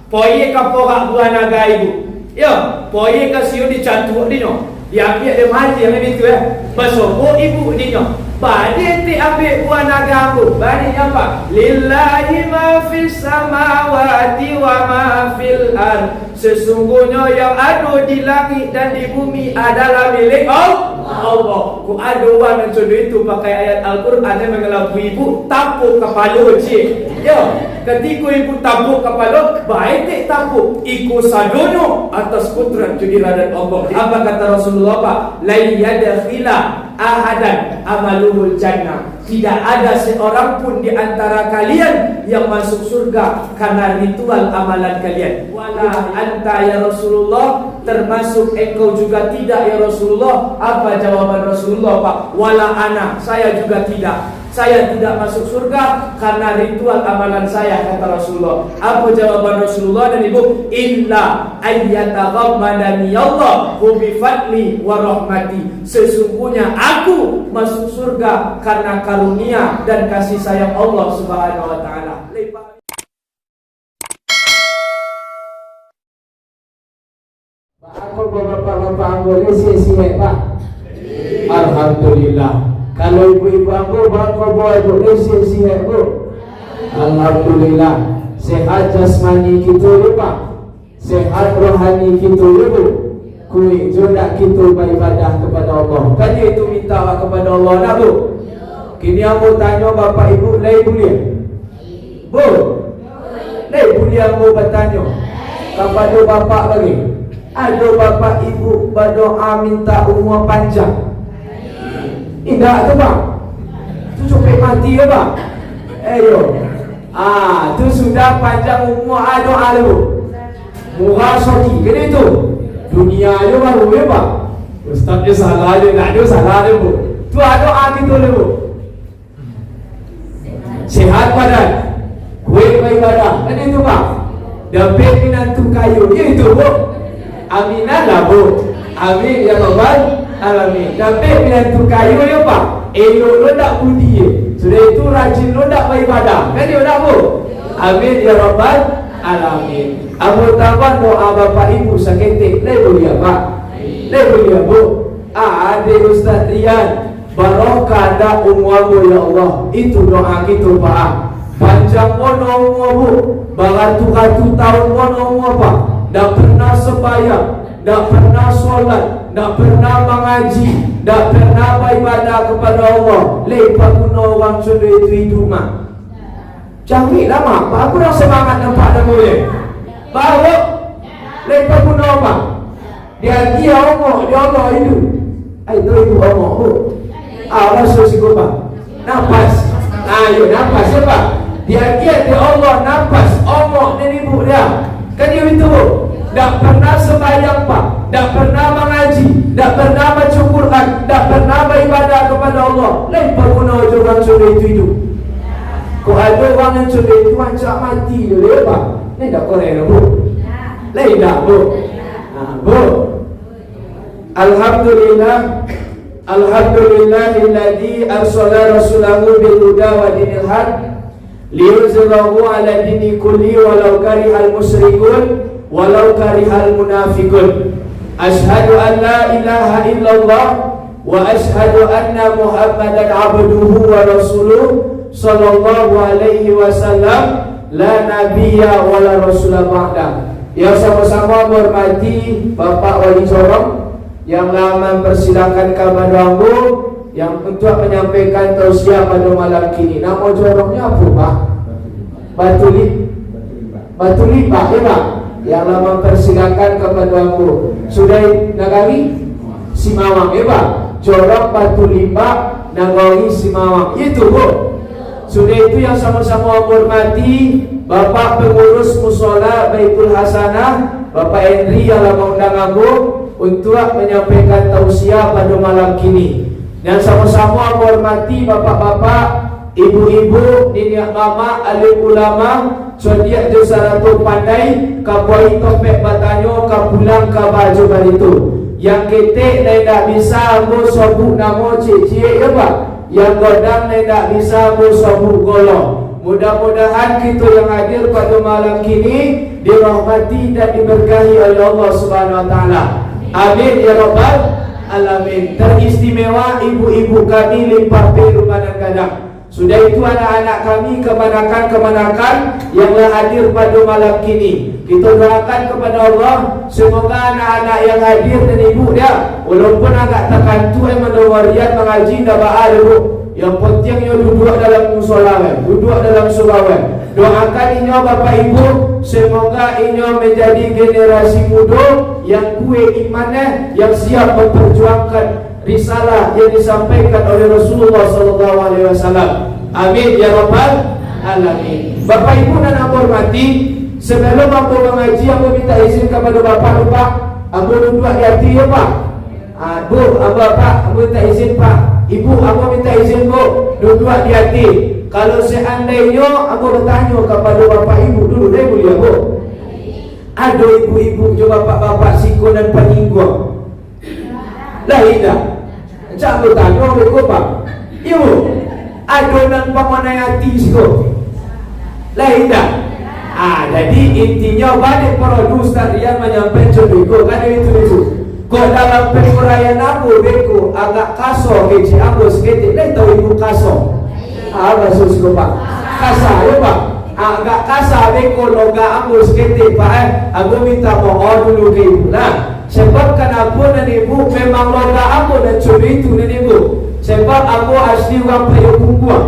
Poye ka porak buah naga ibu. Ya, poye ka siu dicantuk ni no. Dia ambil dia mati yang itu Basobo ibu ni no. Badi ti ambil buah naga aku. Badi apa? Lillahi ma fis samawati wa ma fil ard. Sesungguhnya yang ada di langit dan di bumi adalah milik Allah. Ku ada orang yang contoh itu pakai ayat Al-Quran yang mengelabui ibu tapuk kepala cik. Ya, ketika ibu tapuk kepala, baik tak tapuk ikut sadono atas kudrat judiladan Allah. Apa kata Rasulullah Pak? La yadkhila ahadan amaluhul jannah. Tidak ada seorang pun di antara kalian yang masuk surga karena ritual amalan kalian. Wala anta ya Rasulullah, termasuk engkau juga tidak ya Rasulullah. Apa jawaban Rasulullah Pak? Wala ana, saya juga tidak. Saya tidak masuk surga karena ritual amalan saya, kata Rasulullah. Apa jawaban Rasulullah dan ibu? Illa ayyataghammadani Allah bi fadli wa rahmati. Sesungguhnya aku masuk surga karena karunia dan kasih sayang Allah Subhanahu wa taala. Aku bapak-bapak boleh sia-sia Pak. Alhamdulillah. Kalau ibu-ibu aku bakal boleh sia-sia Bu. Alhamdulillah. Sehat jasmani kita ya Pak. Sehat rohani kita ya Bu. Kui jodak kita beribadah kepada Allah. Kan dia itu minta kepada Allah nak Bu. Kini aku tanya bapak ibu, lai boleh? Bu. Lai boleh aku bertanya kepada bapak lagi. Ada bapak ibu berdoa minta umur panjang. Tidak tu bang. Tu sampai mati ya bang. Ayo. Tu sudah panjang umur doa lu. Murah soki kena itu. Dunia aja baru ya bang. Ustaz dia salah dia, nak dia salah dia bu. Tu doa kita lu. Sehat badan. Kuat beribadah. Kena itu bang. Dapat menantu kayu. Ya itu bu. Aminah bu. Amin ya rabbal alamin. Dapat menantu kayu ya Pak. Elok lo tak budi ye. Sudah itu rajin lo tak beribadah. Kan dia nak bu. Amin ya rabbal alamin. Abu taban doa bapak ibu saketik. Lai boleh Pak. Lai boleh bu. Adik Ustaz Rian. Barokah dah umurmu ya Allah. Itu doa kita Pak. Panjang mono umur bu. Baratus-ratus tahun mono umur Pak. Tak pernah sembahyang, tak pernah solat, tak pernah mengaji, tak pernah beribadah kepada Allah. Lepas guna orang contoh itu hidup mak. Canggihlah mak. Aku dah semangat nampak dah boleh. Baru lepas guna apa? Dia Allah, dia Allah hidup. Itu ibu Allah bu. Rasul si Pak. Nafas. Ayo nafas ya Pak. Dia Allah nafas. Allah dan ibu dia. Kan dia itu bu. Tak pernah sembahyang Pak, tak pernah mengaji, tak pernah baca Quran, tak pernah beribadah kepada Allah. Lain berguna orang sudah itu hidup. Kau ada orang yang sudah itu macam mati dulu ya Pak. Lain tak korek bu. Lain tak bu. Bu. Alhamdulillah. Alhamdulillahilladzi arsala rasulahu bil huda wa dinil haq liyuzhirahu ala dini kulli walau karihal musyrikun walau karihal munafiqun. Asyhadu an la ilaha illallah wa asyhadu anna Muhammadan abduhu wa rasuluh sallallahu alaihi wasallam la nabiyya wa la rasula ba'da. Yang sama-sama hormati Bapak Wali Sorong yang lama mempersilakan kepada aku yang untuk menyampaikan tausiah pada malam kini. Nama Sorongnya apa Pak? Batu Lipa ya Pak? Yang lama mempersilakan kepada aku. Sudah Nagari Simawang ya Pak? Jorok Batu Lipa Nagari Simawang. Itu Bu. Sudah itu yang sama-sama hormati Bapak pengurus Musola Baitul Hasanah Bapak Henry yang lama undang aku untuk menyampaikan tausiah pada malam kini. Dan sama-sama hormati bapak-bapak, ibu-ibu, nenek mama, alim ulama, sodiak jasaratul pandai, kabuai topek batanyo, kapulang kabaju baritu. Yang ketek tidak bisa mu sobuk namo cik-cik ya Pak. Yang godang tidak bisa mu sobuk golong. Mudah-mudahan kita yang hadir pada malam kini dirahmati dan diberkahi oleh Allah Subhanahu Wa Taala. Amin ya rabbal alamin. Teristimewa ibu-ibu kami limpah peru kadang-kadang. Sudah itu anak-anak kami kemenakan-kemenakan yang hadir pada malam kini. Kita doakan kepada Allah, semoga anak-anak yang hadir dan ibu dia, walaupun agak terkantu mendengar mengaji dah baal dulu. Yang pentingnya duduk dalam musola, duduk dalam surau. Doakan inyo Bapak Ibu, semoga inyo menjadi generasi muda yang kuat imannya, yang siap memperjuangkan risalah yang disampaikan oleh Rasulullah SAW. Amin ya rabbal alamin. Bapak Ibu dan aku hormati, sebelum aku mengaji, aku minta izin kepada Bapak lupa, aku duduk di hati ya Pak. Bu, Bapak, aku minta izin Pak. Ibu, aku minta izin Bu, duduk di hati. Kalau seandainya aku bertanya kepada Bapak Ibu dulu, deh boleh Bu. Ada ibu-ibu juga bapak-bapak siko dan peninggung. Lah tidak. Macam aku tanya mereka Pak. Ibu, ada nang pamanai hati siko. Lah tidak. Jadi intinya balik para ustaz yang menyampaikan beko kan itu. Kau dalam perayaan aku beko agak kasar kecil aku seketik. Lah tahu ibu kasar. Maksud siko Pak. Kasar ya Pak. Agak kasar beko loga aku seketik Pak. Aku minta mohon dulu ke ibu. Nah, sebab kenapa dan ibu memang loga aku dan curi itu dan ibu. Sebab aku asli orang Payakumbuh.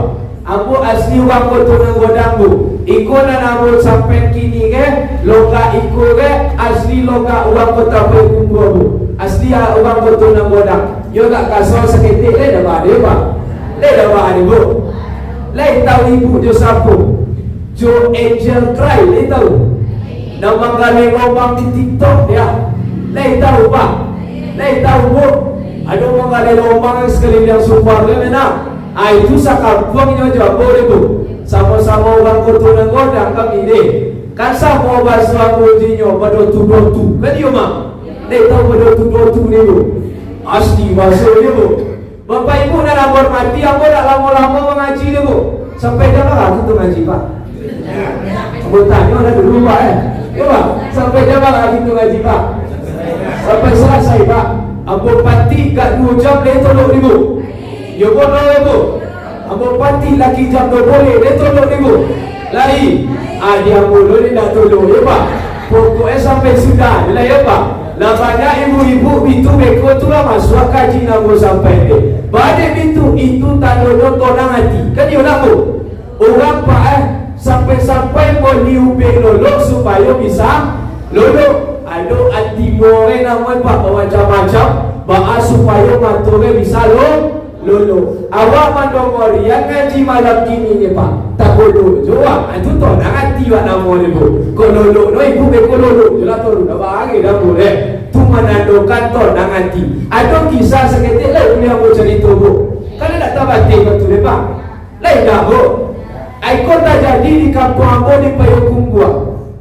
Aku asli orang Kotonang Godanggu. Iko na namun sampai kini ke loga iko ke asli loga orang Kota Payakumbuh. Asli orang Kotonang Godang. Yo gak kasar seketik le dah ada Pak. Le dah ada ibu. Le tahu ibu jo siapa? Jo Angel Cry le tahu. Nama kali ngomong di TikTok dia. Le tahu Pak. Le tahu Bu. Ada orang kali ngomong sekeliling Sumpah le mana? Itu sakampungnya jawab boleh Bu. Sama-sama orang Kotonang Godang kami deh. Kan sama bahasa kuncinya berdotu-dotu. Kan dia mak? Dia tahu berdotu-dotu ni Bu. Asli bahasa dia Bu. Bapak Ibu dan hormati, aku dah lama-lama mengaji ni Bu. Sampai jam berapa kita mengaji Pak? Aku tanya dah dulu Pak Ya Pak, sampai jam berapa kita mengaji Pak? Sampai selesai Pak. Aku pati kat 2 jam dia tolong ni Bu. Ya boleh Bu. Aku pati lagi jam 2 boleh dia tolong ni Bu. Lari. Dia mulu ni dah tolong ya Pak. Pokoknya sampai sudah ya Pak. Lah banyak ibu-ibu itu beko tu lah masuk kaji namu sampai ni. Banyak itu tanda tonang hati. Kan dia nak Bu. Orang Pak sampai-sampai mau diubah lolo supaya bisa lolo. Ada anti more nama Pak macam-macam. Bahas supaya matore bisa lolo. Awak mandongori yang ngaji malam kini ni Pak. Tak lolo jawab. Itu tonang hati wak nama ni Bu. Kau lolo no ibu beko lolo. Jelah tu dah bagi dah boleh. Tu menandakan tonang hati. Ada kisah seketik lah yang mau cerita Bu. Kan tak tahu batin betul ni Pak. Lain dah Bu. Ikut tak jadi di kampung Ambo di Payakumbuh.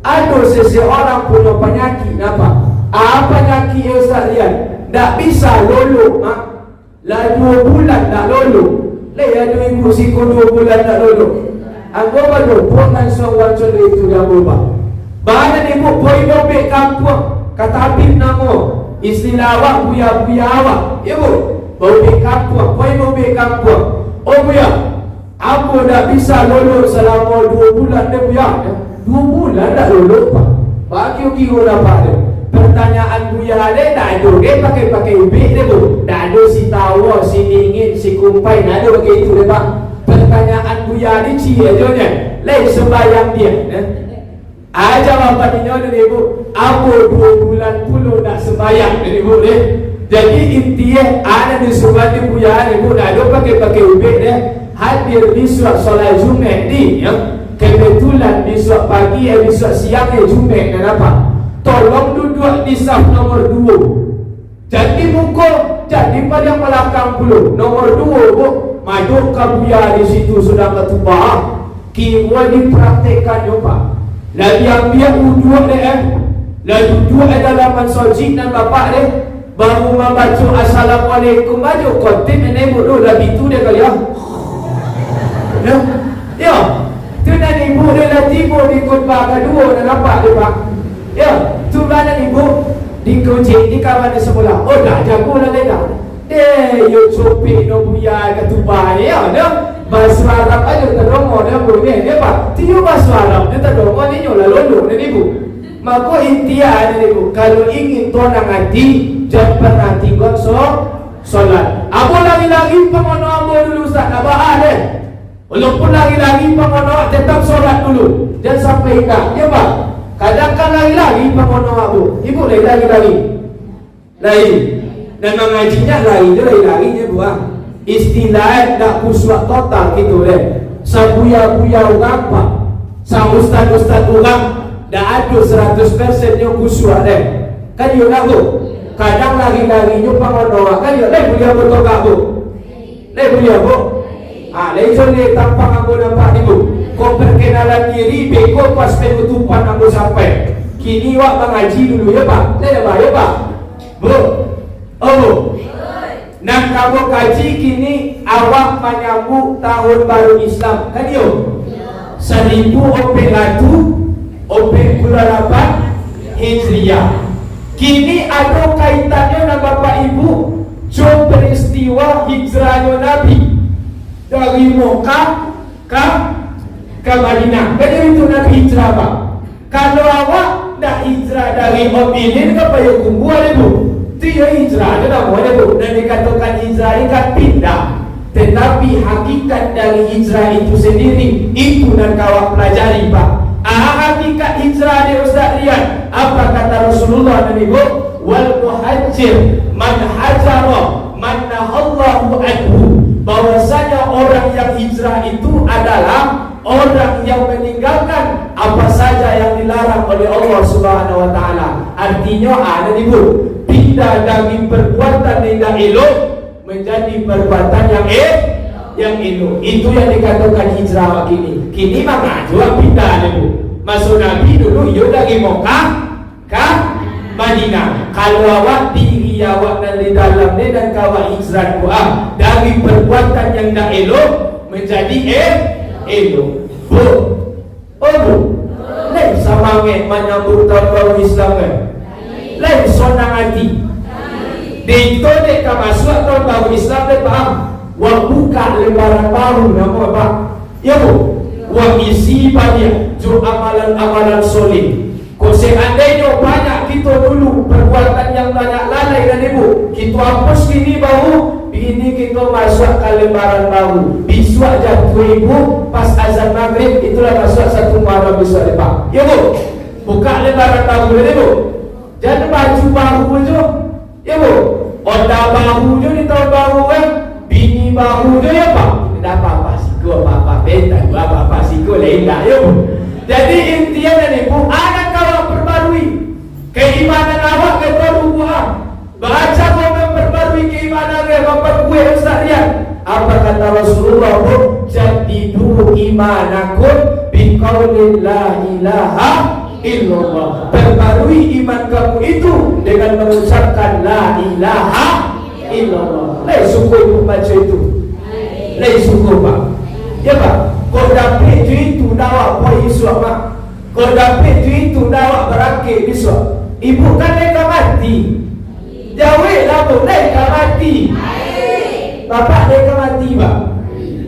Ada seseorang punya penyakit apa? Penyakit yang sekalian tak bisa lolo mak. Lah 2 bulan tak lolo. Lah ada ibu siko 2 bulan tak lolo. Aku baru bukan seorang contoh itu yang berubah. Bahan ibu boy bobek kampung. Kata Habib nama istilah awak buya-buya awak. Ya Bu. Bobek kampung, boy bobek kampung. Oh buya. Aku dah bisa lolo selama 2 bulan dia buya. 2 bulan tak lolo Pak. Bagi kira dapat dia. Pertanyaan buya dia tak ada. Dia pakai ubik dia Tu. Tak ada si tawa, si dingin, si kumpai. Tak ada pakai itu dia Pak. Pertanyaan buya ni cia je ni. Lain sembayang dia. Ajar bapak ni ada ni Bu. Aku 2 bulan puluh tak sembayang ni Bu ni. Jadi intinya ada di sebuah ni buya ni Bu. Tak ada pakai ubik dia. Hadir besok solat Jumat ni ya. Kebetulan besok pagi besok siang Jumat dan apa? Tolong duduk di saf nomor 2. Jadi muka jadi pada belakang puluh. Nomor 2 Bu. Maju kabuya di situ sudah ketubah. Kira dipraktekkan yo Pak. Lagi ambil duduk dia Lalu duduk dalam mansojik dan bapak dia. Baru membaca Assalamualaikum baju konten ini Bu. Lagi tu dia kali ya. Ya, tu dan ibu dia dah tiba di khutbah kedua dah nampak dia pak. Ya, tu dan ibu di kunci di kawan di sekolah. Oh dah jago dah dah. Yo copik no buya ketupai ya dah. Bahasa Arab aja terdomo dia boleh dia pak. Tiup bahasa Arab dia terdomo ni nyola lolo dan ibu. Maka intinya ada ibu, kalau ingin tonang hati jangan pernah tinggal solat. Abu lagi-lagi pengono abu dulu Ustaz, abah deh. Walaupun lagi-lagi pengono tetap solat dulu. Jangan sampai ingat, ya pak. Kadang kan lagi-lagi pengono abu, ibu lagi-lagi. Dan mengajinya lagi, dia lagi-laginya buang. Istilah tak kuswak total gitu deh. Sabuya-buya orang pak, sa ustad-ustad orang. Dah ada 100% yang kuswak deh. Kan you nak bu? Kadang lagi-lagi you pengono kan you boleh apa tu kak bu? Boleh apa? Lejon ni tampang aku nampak ibu. Kau perkenalan diri, beko pas penutupan aku sampai. Kini wak mengaji dulu ya pak? Ya pak? Bu? Oh bu? Nak kamu kaji kini awak menyambut tahun baru Islam kan you? 1448 Hijriah. Kini ada kaitannya dengan Bapak Ibu jom peristiwa hijrahnya Nabi dari Mekah ke Madinah. Jadi itu Nabi hijrah pak. Kalau awak nak hijrah dari Madinah ke Payakumbuh ada bu. Itu ya hijrah ada namanya bu. Dan dikatakan hijrah ini kan pindah. Tetapi hakikat dari hijrah itu sendiri itu dan kawak pelajari pak. Hakikat hijrah di Ustaz Rian. Apa kata Rasulullah dan ibu? Wal muhajir man hajara man nahallahu anhu. Bahwasanya orang yang hijrah itu adalah orang yang meninggalkan apa saja yang dilarang oleh Allah Subhanahu wa taala. Artinya ada ibu, pindah dari perbuatan yang elok menjadi perbuatan yang elok. Itu yang dikatakan hijrah kini. Kini maka juga pindah ibu. Masuk Nabi dulu ia dari Mekah ke Madinah. Kalau awak diri awak dan di dalam ni dan kawak hijrah doa dari perbuatan yang tak elok menjadi elok. Bu. Oh bu. Lain semangat menyambut tahun baru Islam kan. Lain senang hati. Dito dek masuk tahun baru Islam dia faham. Wa buka lembaran baru nama apa? Ya bu. Wa isi banyak jo amalan-amalan soleh. Kau seandainya banyak kita dulu perbuatan yang banyak lalai dan ibu, kita hapus kini baru, ini kita masuk ke lembaran baru. Besok jatuh ibu pas azan maghrib itulah masuk satu Muharram besok lepas. Ya bu, buka lembaran baru dan ibu. Jangan baju baru je. Ya bu, order baru je di tahun baru kan, bini baru je ya pak. Tidak apa-apa siko, apa-apa beta, apa-apa siko lain tak ya bu. Jadi intinya dan ibu, anak kawak perbarui keimanan awak ke baru buah. Baca kau memperbarui keimanan ke bapak gue Ustaz Rian. Apa kata Rasulullah bu? Jadidu imanakum biqaulin la ilaha illallah. Perbarui iman kamu itu dengan mengucapkan la ilaha illallah. Lai syukur ibu baca itu. Lai syukur pak. Ya pak. Kau dapat itu dakwah poin esok mak. Kau dapat itu dakwah berakil besok. Ibu kan mereka mati. Jawab lah bu, mereka mati. Bapak mereka mati pak.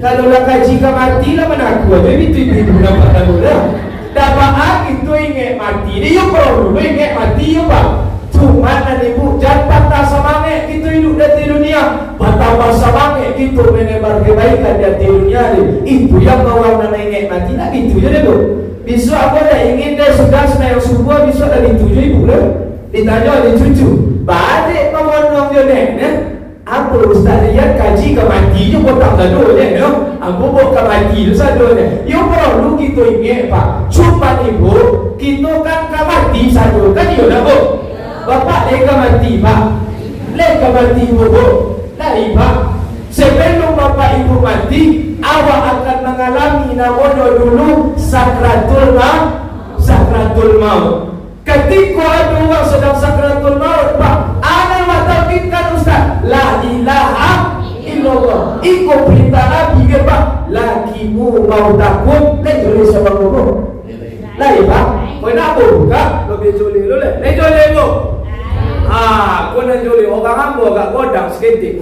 Kalau lah kaji ke mati lah mana aku. Jadi itu ibu dapat tahu lah. Dapat itu ingat mati. Dia perlu ingat mati ya pak. Cuma dan ibu jangan patah semangat kita hidup di dunia. Patah semangat kita menebar kebaikan di dunia ni. Itu yang orang nak ingat mati nak itu je tu. Besok apa dah ingin dia sudah senang subuh besok dah dituju ibu dah. Ditanya dia cucu. Balik pemonong dia ni. Apa Ustaz Rian kaji ke mati je kau tak tahu je ni. Apa buat ke mati tu saja ni. You perlu kita ingat pak. Cuma ibu kita kan ke mati saja kan you dah bu. Bapak leka mati pak. Leka mati ibu bu. Lari pak. Sebelum bapak ibu mati, awak akan mengalami namanya dulu sakratul maut. Ketika ada orang sedang sakratul maut pak, ana wataqkan Ustaz la ilaha illallah. illallah. Ikut perintah Nabi ke Pak? Lakimu mau takut. Lain boleh siapa kau? Lain Pak? Kau nak buka? Lebih joleh lu leh. Lain joleh lu. Kau nak joleh orang ambo agak kodang seketik.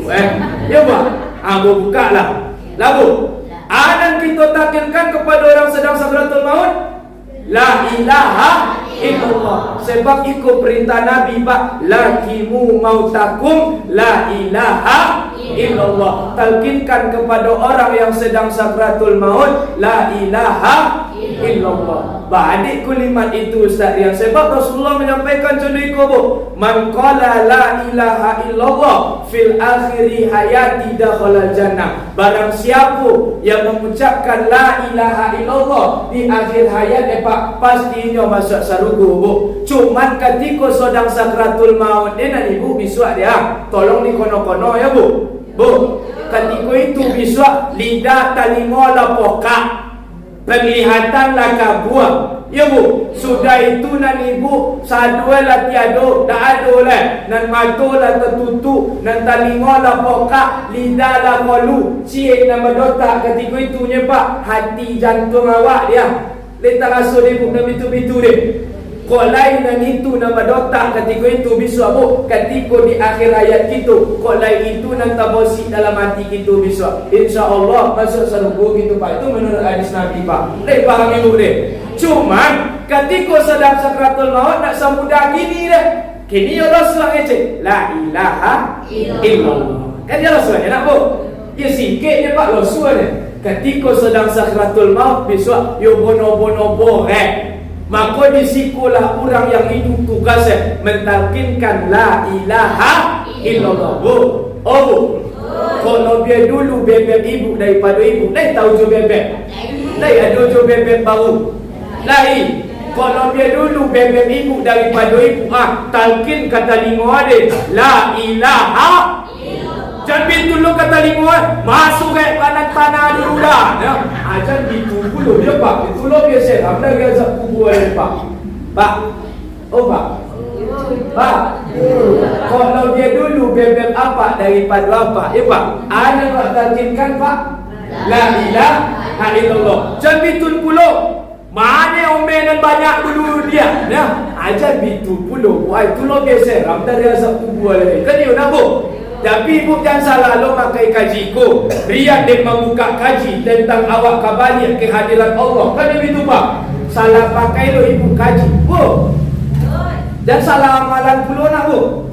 Ya Pak? Ambo buka lah. Lalu, dan kita takilkan kepada orang sedang sakratul maut. La ilaha illallah. Sebab ikut perintah Nabi Pak, lakimu mautakum la ilaha illallah. Talkinkan kepada orang yang sedang sakratul maut, la ilaha illallah. Ba'adik kulimat itu Ustaz Rian. Sebab Rasulullah menyampaikan contoh itu bu, man qala la ilaha illallah fil akhiri hayati dakhala jannah. Barang siapa yang mengucapkan la ilaha illallah di akhir hayat pastinya masuk surga bu. Cuman ketika sedang sakratul maut dia nak ibu biswa dia. Tolong dikono-kono ya bu. Bu, ketika itu biswa lidah telinga lapoka. Penglihatan lah kabuang. Ya bu, sudah itu nan ibu sadua lah tiado, dah ada lah. Nan mata lah tertutup, nan telinga lah pokak, lidah lah kolu, cik nama dotak. Ketika itunya Pak, hati jantung awak dia. Letak rasa dia pun bitu-bitu dia. Kau lain dan itu nama dotak ketika itu bisa bu. Ketika di akhir hayat kita, kau lain itu nanti bosi dalam hati kita bisa. InsyaAllah masuk surga gitu Pak. Itu menurut hadis Nabi Pak. Boleh faham ibu deh. Cuman ketika sedang sakratul maut nak semudah gini deh. Kini ya Rasulullah ngecek la ilaha illallah. Kan ya Rasulullah nak bu. Ya sikit je Pak Rasulullah. Ketika sedang sakratul maut besok yo bono-bono borek. Maka disikulah orang yang itu tugasnya mentalkinkan la ilaha illallah. Bu, kalau dia dulu bebek ibu daripada ibu, lain tahu jo bebek. Lain ada jo bebek baru. Lain kalau dia dulu bebek ibu daripada ibu, talkin kata lingua dia la ilaha. Jangan bintu lu kata lingua, masuk ke kanan tanah dulu dah. Jangan bintu dulu dia Pak. Itu lo biasa. Anda biasa kubur ada Pak. Pak. Oh Pak. Pak. Kalau dia dulu bebek apa daripada apa? Ya Pak. Anda nak talkinkan Pak. La ilaha illallah. Jangan bintu puluh. Mana omenan banyak dulu dia. Jangan bintu puluh. Wah itu lo biasa. Anda biasa kubur ada. Kan dia nak bu. Tapi ibu jangan salah lo pakai kaji ko. Rian dia membuka kaji tentang awak kabalik kehadiran Allah. Kan begitu Pak? Salah pakai lo ibu kaji. Bu. Dan salah amalan puluh nak bu.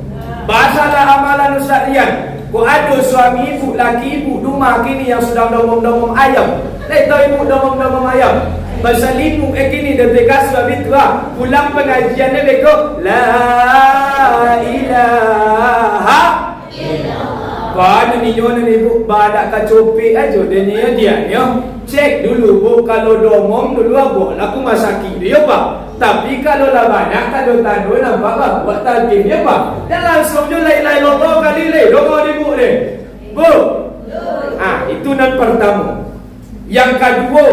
Bahasalah amalan Ustaz Rian. Ko ada suami ibu, laki ibu rumah kini yang sedang domong-domong ayam. Tahu ibu domong-domong ayam. Pasal ibu kini dah tegas sebab itu pulang pengajiannya beko la ilaha. Pada ni nyonya ni bu, badak kacopek aja dia cek dulu bu, kalau domong dulu aku masaki dia Pak. Tapi kalau lah banyak kalau tanduk nampak Pak, buat talqin dia Pak. Dan langsung je lain-lain logo kali le, domong ni bu le. Bu. Itu nan pertama. Yang kedua,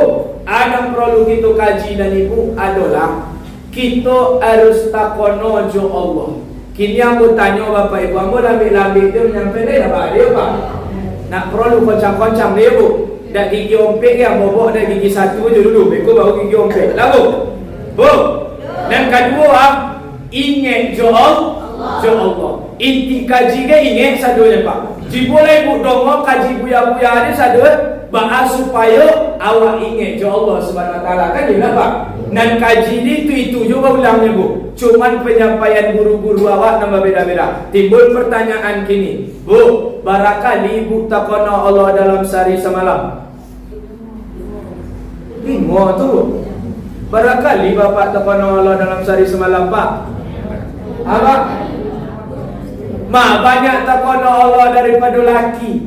yang perlu kita kaji dan ibu adalah kita harus takono jo Allah. Kini aku tanya bapak ibu, kamu lambil-lambil dia menyampaikan dia apa dia Pak? Nak perlu koncang-koncang dia bu. Dak gigi ompek ya, bobok dak gigi satu je dulu. Beko baru gigi ompek. Lalu, bu. Dan kedua, ingat jo Allah. Inti kaji ke ingat sadonya Pak. Jibulai bu dongok kaji buya-buya ada sado. Bahas supaya awak ingat jo Allah Subhanahu Wa Taala kan dia Pak. Dan kaji itu juga ulangnya bu. Cuman penyampaian guru-guru awak nama beda-beda. Timbul pertanyaan kini, bu, barakali ibu takono Allah dalam sehari semalam. Bingung tu. Barakali bapak takono Allah dalam sehari semalam Pak. Apa? Banyak takono Allah daripada laki.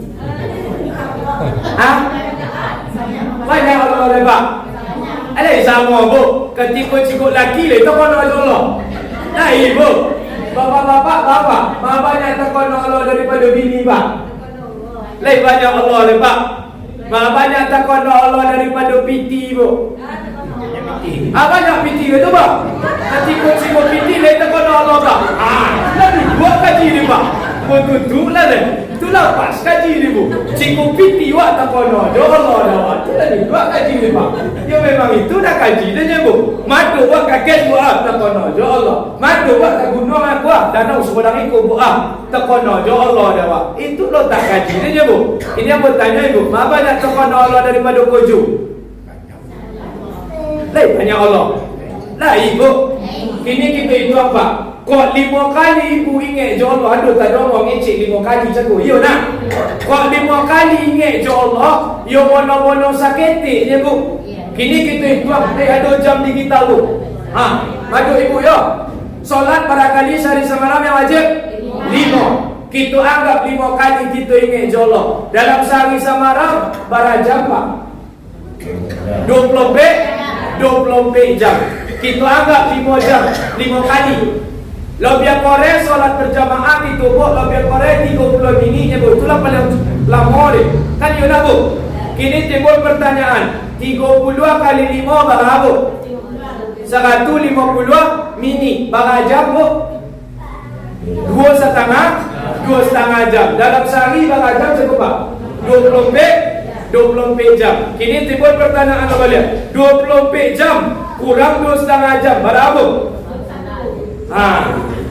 Banyak Allah Pak. Ada sama bu, ketika cukup laki le takono Allah. Ibu, bapak, banyak takono Allah daripada bini Pak. Lain banyak Allah le Pak. Banyak takono Allah daripada piti bu. Banyak piti itu Pak. Ketika cukup piti le takono Allah Pak. Lebih dua kaji ni Pak. Betul lah deh. Itulah pas kaji ni bu. Cikgu piti wak tak kono. Ya Allah dah wak. Itulah ni wak kaji ni pak. Ya memang itu dah kaji dia bu. Madu wak kaget buat tak kono. Ya Allah. Madu wak tak gunung aku ah. Danau seorang ikut buat tak kono. Ya Allah dah wak. Itu lo tak kaji dia bu. Ini yang bertanya ibu. Apa nak tak kono Allah daripada koju? Lain banyak Allah. Lah ibu. Kini kita itu apa? Kok 5 kali ibu ingat je Allah. Aduh tak ada orang ngecek 5 kali cakup. Ya nak? Kok 5 kali ingat je Allah. Ya bono-bono saketik je bu. Kini kita itu ada jam di kita bu. Madu ibu ya. Solat barangkali sehari semalam yang wajib 5. Kita anggap 5 kali kita ingat je Allah. Dalam sehari semalam berapa jam pak? 24 jam. Kita anggap 5 jam 5 kali. Lebih korek solat berjamaah itu bu, lebih korek 30 minit bu. Itulah paling lama deh. Kan you nak bu? Kini timbul pertanyaan, 30 kali 5 berapa bu? 150 minit. Berapa jam bu? 2,5 jam. Dalam sehari berapa jam cukup pak? 24 jam. Kini timbul pertanyaan balik. 24 jam kurang 2,5 jam berapa bu?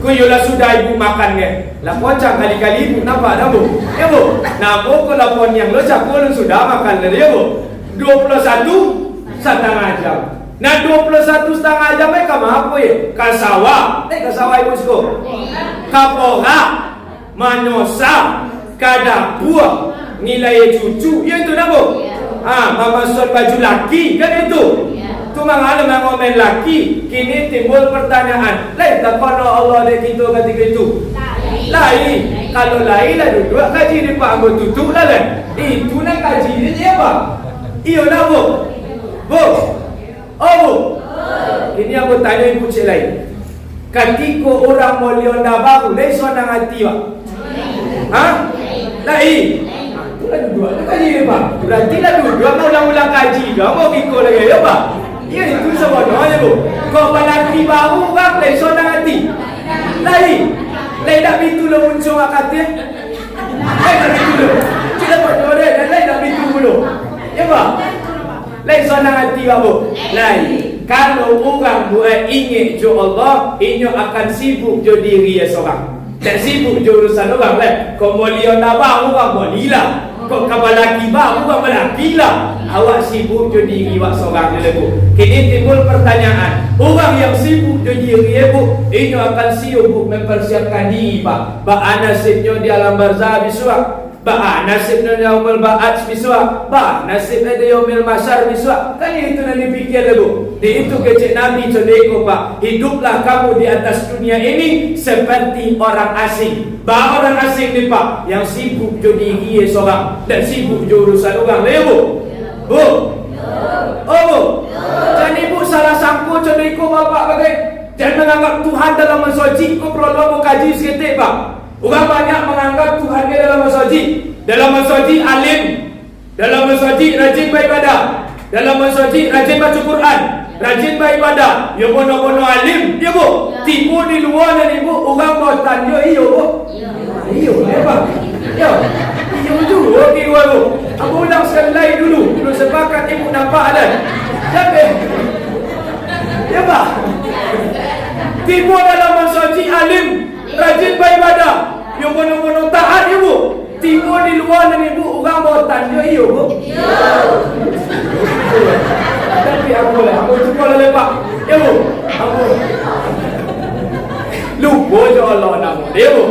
Kuyolah sudah ibu makan ni. Lapon cak kali-kali ibu nampak dah bu. Ya bu. Nampak ko lapon yang lo cak ko sudah makan dah ya bu. 21,5 jam. Nah 21,5 jam mereka apa ya? Kasawa. Kasawa ibu suko. Kapora. Manosa. Kadapua. Nilai cucu. Ya itu dah bu. Memasuk baju laki kan itu. Tu mengalam ngomen laki. Kini timbul pertanyaan, lain tak kono Allah dia kita ketika itu? Lain. Kalau lain lah duduk kaji di pak anggo tutup lah lain. Itu nak kaji dia apa? Iyo nak bu? Bu? Oh bu? Kini aku tanya ibu cik lain. Ketika orang mulia baru, lain suara hati pak? Lain. Itulah duduk. Nak kaji dia pak? Berarti lah duduk. Mau ulang-ulang kaji. Mau ikut lagi ya pak? Ya itu sebenarnya bu. Kau lelaki baru kan lain suara hati. Lain dah itu lo muncul akatnya. Lain dah itu lo. Kita bodoh deh. Lain dah itu dulu. Ya pak. Lain suara hati bu. Lain. Kalau orang buat ingat jo Allah, inyo akan sibuk jo diri ya seorang. Tak sibuk jo urusan orang lah. Kau mulia nabah orang mulia. Kau kepala kibah bukan melaki lah. Awak sibuk je diri awak seorang je bu. Kini timbul pertanyaan, orang yang sibuk je diri bu, ini akan sibuk mempersiapkan diri pak. Ba nasibnya di alam barzah biswa. Ba nasibnya di yaumul ba'ats biswa. Ba nasibnya di yaumil masyar biswa. Kan itu yang dipikir bu. Di itu kecik Nabi contohnya pak. Hiduplah kamu di atas dunia ini seperti orang asing. Ba orang asing ni pak yang sibuk je diri seorang dan sibuk je urusan orang ya bu. Bu. Oh bu. Jadi bu salah sangka contoh ikut bapak bagai jangan menganggap Tuhan dalam masjid. Kau perlu mau kaji seketik pak. Orang banyak menganggap Tuhan dia dalam masjid. Dalam masjid alim. Dalam masjid rajin beribadah. Dalam masjid rajin baca Quran. Rajin beribadah. Ya bono-bono alim dia bu. Tipu di luar dan ibu orang mau tanya iyo bu. Iyo ya pak. Ya. Iyo dulu di luar bu. Aku ulang sekali lagi dulu. Dulu sepakat ibu nampak ada. Jangan. Ya pak. Tipu dalam masjid alim. Rajin beribadah. Yang bono-bono taat ibu. Tipu di luar dan ibu orang mau tanya iyo bu. Tapi aku cuba lah lepak. Ya bu. Aku lupa je Allah nama dia bu.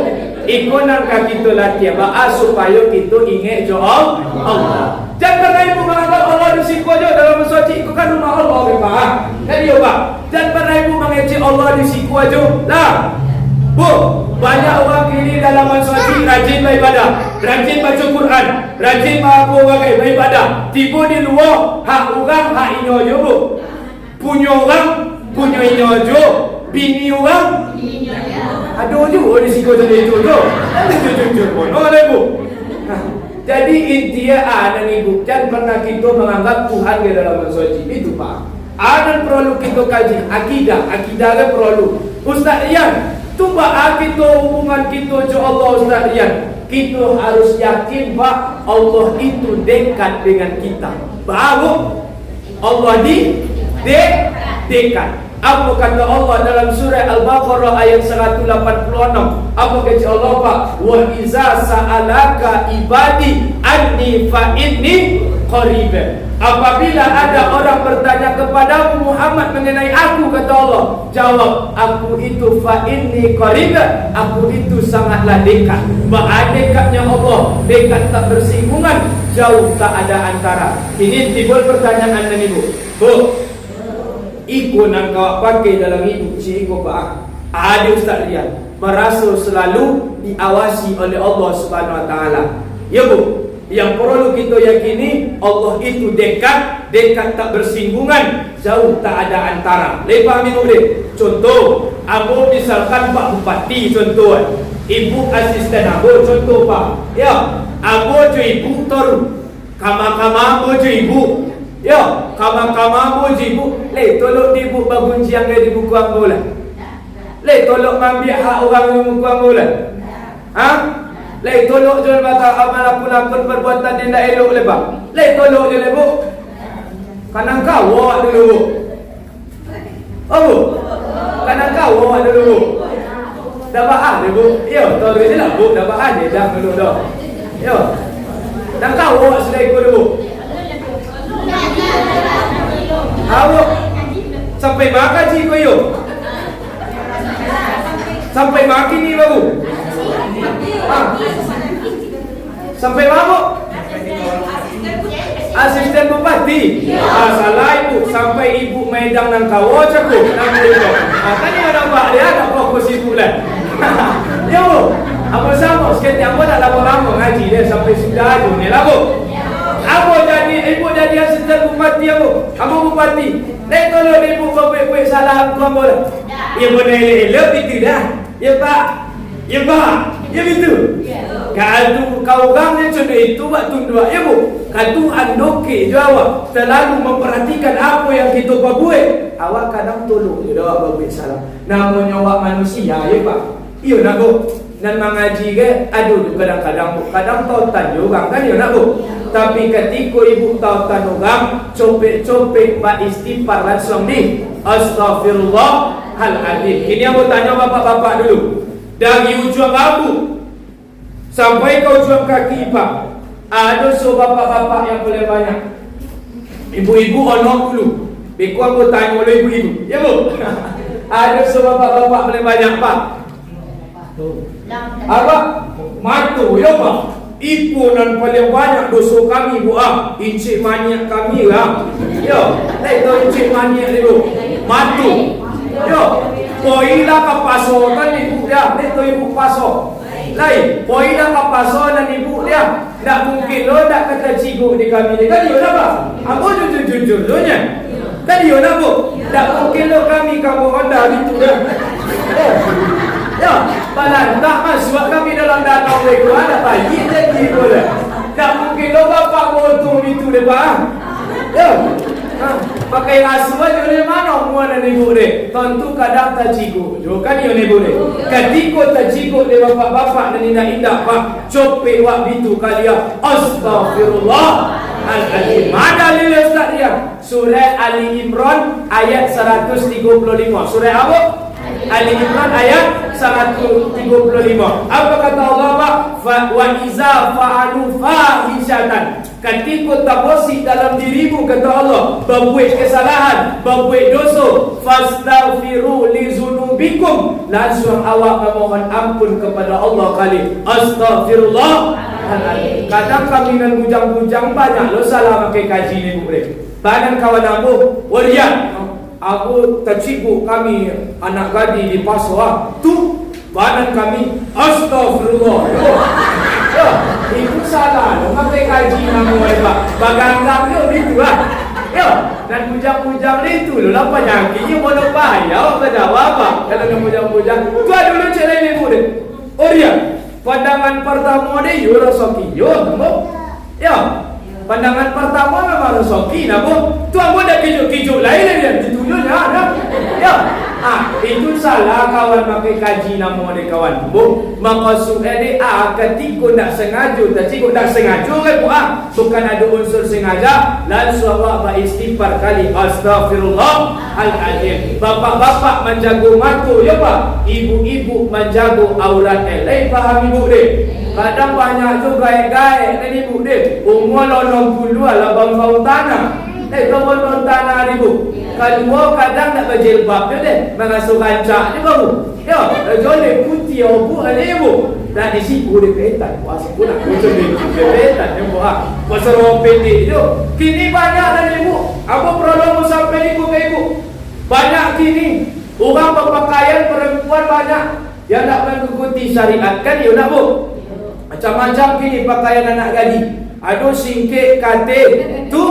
Ikonan kita latihan ba'a supaya kita ingat je Allah. Jangan pernah ibu menganggap Allah di siku aja dalam masjid. Itu kan rumah Allah pak. Kan iya pak. Jangan pernah ibu mengecek Allah di siku aja. Lah bu, banyak orang kini dalam masjid rajin beribadah, rajin baca Quran, rajin apa bagai beribadah. Tiba di luar hak orang hak inyo aja bu. Punya orang punya inyo aja. Bini orang ada juga di situ tadi itu tu. Jujur pun. Oleh bu. Jadi intinya dan ibu jangan pernah kita menganggap Tuhan di dalam masjid itu pak. Ada perlu kita kaji akidah. Akidah ada perlu. Ustaz Ian, Tumbak kita hubungan kita dengan Allah Ustaz Rian. Kita harus yakin Pak, Allah itu dekat dengan kita. Baru Allah dekat. Apa kata Allah dalam surah Al-Baqarah ayat 186? Apa kata Allah Pak? Wa iza sa'alaka ibadi anni fa inni qarib. Apabila ada orang bertanya kepadamu Muhammad mengenai aku, kata Allah, jawab, aku itu fa inni qarib, aku itu sangatlah dekat. Maha dekatnya Allah, dekat tak bersinggungan, jauh tak ada antara. Ini timbul pertanyaan dan Ibu. Bu, iko nang kau pakai dalam hidup si iko Pak. Ada Ustaz Rian merasa selalu diawasi oleh Allah Subhanahu Wa Taala. Ya Bu, yang perlu kita yakini Allah itu dekat tak bersinggungan, jauh tak ada antara. Lepas minum deh. Contoh, Abu misalkan Pak Bupati contoh, Ibu asisten Abu contoh Pak. Ya, Abu jo Ibu tor, kama Abu jo Ibu. Ya, kama Abu jo Ibu. Le tolong Ibu bangun siang di buku Abu lah. Le tolong ambil hak orang di buku Abu lah. Ha? Le tolong jual bata amal apun perbuatan yang tak elok lebah. Le tolong je lebu. Kanang kau awak dulu bu. Oh bu. Kanang kau awak dulu bu. Dah bahas lebu. Yo, tahu je lah bu, dah bahas je dah dulu dah. Yo. Dan kau awak sudah ikut dulu. Awak sampai makan sih kau yo. Sampai makin ni baru. Sampai mabuk. Asisten bupati. Salah Ibu. Sampai Ibu Maidang nang kawo cakup nang itu. Tadi ada Pak dia ada fokus Ibu lah. Yo, apa sama sekali apa dah lama-lama ngaji dia sampai sudah tu ni lah Bu. Apa jadi Ibu jadi asisten bupati Abu? Kamu bupati. Dek tolong Ibu buat salah kamu lah. Ya boleh elok itu dah. Ya Pak. Ya Pak. Ya betul. Kalau kau orang yang contoh itu waktu dua, ya Bu. Kalau andoke jawab terlalu memperhatikan apa yang kita buat, awak kadang tolong je dah buat salah. Namanya awak manusia, ya Pak. Iya nak Bu. Dan mengaji ke, aduh kadang-kadang Bu. Kadang tautan juga kan, ya nak Bu. Tapi ketika Ibu tautan orang, copek-copek Pak istighfar langsung ni. Astaghfirullahaladzim. Ini aku tanya bapak-bapak dulu. Dari ujung rambut sampai ke ujung kaki Pak, ada so bapak-bapak yang boleh banyak. Ibu-ibu honor dulu. Beku aku tanya oleh ibu-ibu. Ya Bu. Ada so bapak-bapak boleh banyak Pak. Apa? Matu ya Pak. Ibu dan paling banyak dosa kami Bu. Incik maniak kami lah. Ya, itu incik maniak dulu. Matu. Ya. Poilah ke pasar kan Ibu dia. Itu Ibu pasar. Lain, poilah ke pasar dan Ibu dia. Tak mungkin lo tak kata cikgu di kami ni. Kan dia nak apa? Apa jujur-jujur lo nya? Kan dia nak apa? Tak mungkin lo kami kamu Honda gitu dah. Ya, balan tak masuk kami dalam danau itu ada bayi jadi boleh. Tak mungkin lo bapak motor itu depan. Ya. Pakai asuh aja dari mana muan dan Ibu deh. Tentu kadang tak cikgu. Jo kan yo Ibu deh. Ketika tak cikgu de bapak-bapak dan indah-indah Pak, copek wak bitu kalian. Astagfirullahaladzim. Ada lile Ustaz dia. Surah Ali Imran ayat 135. Surah apa? Ali Imran ayat 135. Apa kata Allah Pak? Wa iza fa'alu fahishatan. Ketika terbersih dalam dirimu, kata Allah, berbuat kesalahan, berbuat dosa, fastaghfiru li zunubikum, langsung awak memohon ampun kepada Allah kali. Astaghfirullahaladzim. Kadang kami dan bujang-bujang banyak lo salah pakai kaji ni Bu. Badan kawan aku, warian aku tercipu kami anak gadi di pasar tu badan kami astagfirullah. Ya, itu salah. Pakai kaji nama Pak. Baganggang yo itu lah. Ya, dan bujang-bujang itu lo lah penyakitnya boleh bahaya. Apa jawab apa? Kalau nak bujang-bujang, tu ada dulu cara ni Bu. Oh dia, pandangan pertama dia yo rasoki yo, Bu. Ya. Pandangan pertama memang rasoki nah Bu. Tu aku dah kijuk-kijuk lain dia ditunjuknya ada. Ya. Itu salah kawan pakai kaji nama dia kawan. Maksud dia ketika nak sengaja, tapi nak sengaja kan bukan ada unsur sengaja. Langsung awak beristighfar kali Astaghfirullahaladzim. Bapak-bapak menjaga mata, ya Pak. Ibu-ibu menjaga aurat. Faham ibu dia? Kadang banyak tu gaya-gaya dan ibu dia. Umur 80 lah bau tanah. Bau tanah ibu. Kedua kadang nak berjilbab dia deh, mengasuh kancak dia baru. Ya, joleh putih ibu ada ibu. Dan di situ dia petan, puasa pun nak macam dia petan dia buat. Pasal orang pendek tu. Kini banyak dan ibu. Apa problem sampai ibu ke ibu? Banyak kini orang berpakaian perempuan banyak yang nak mengikuti syariat kan ya nak bu. Macam-macam kini pakaian anak gadis. Ada singkit katil tu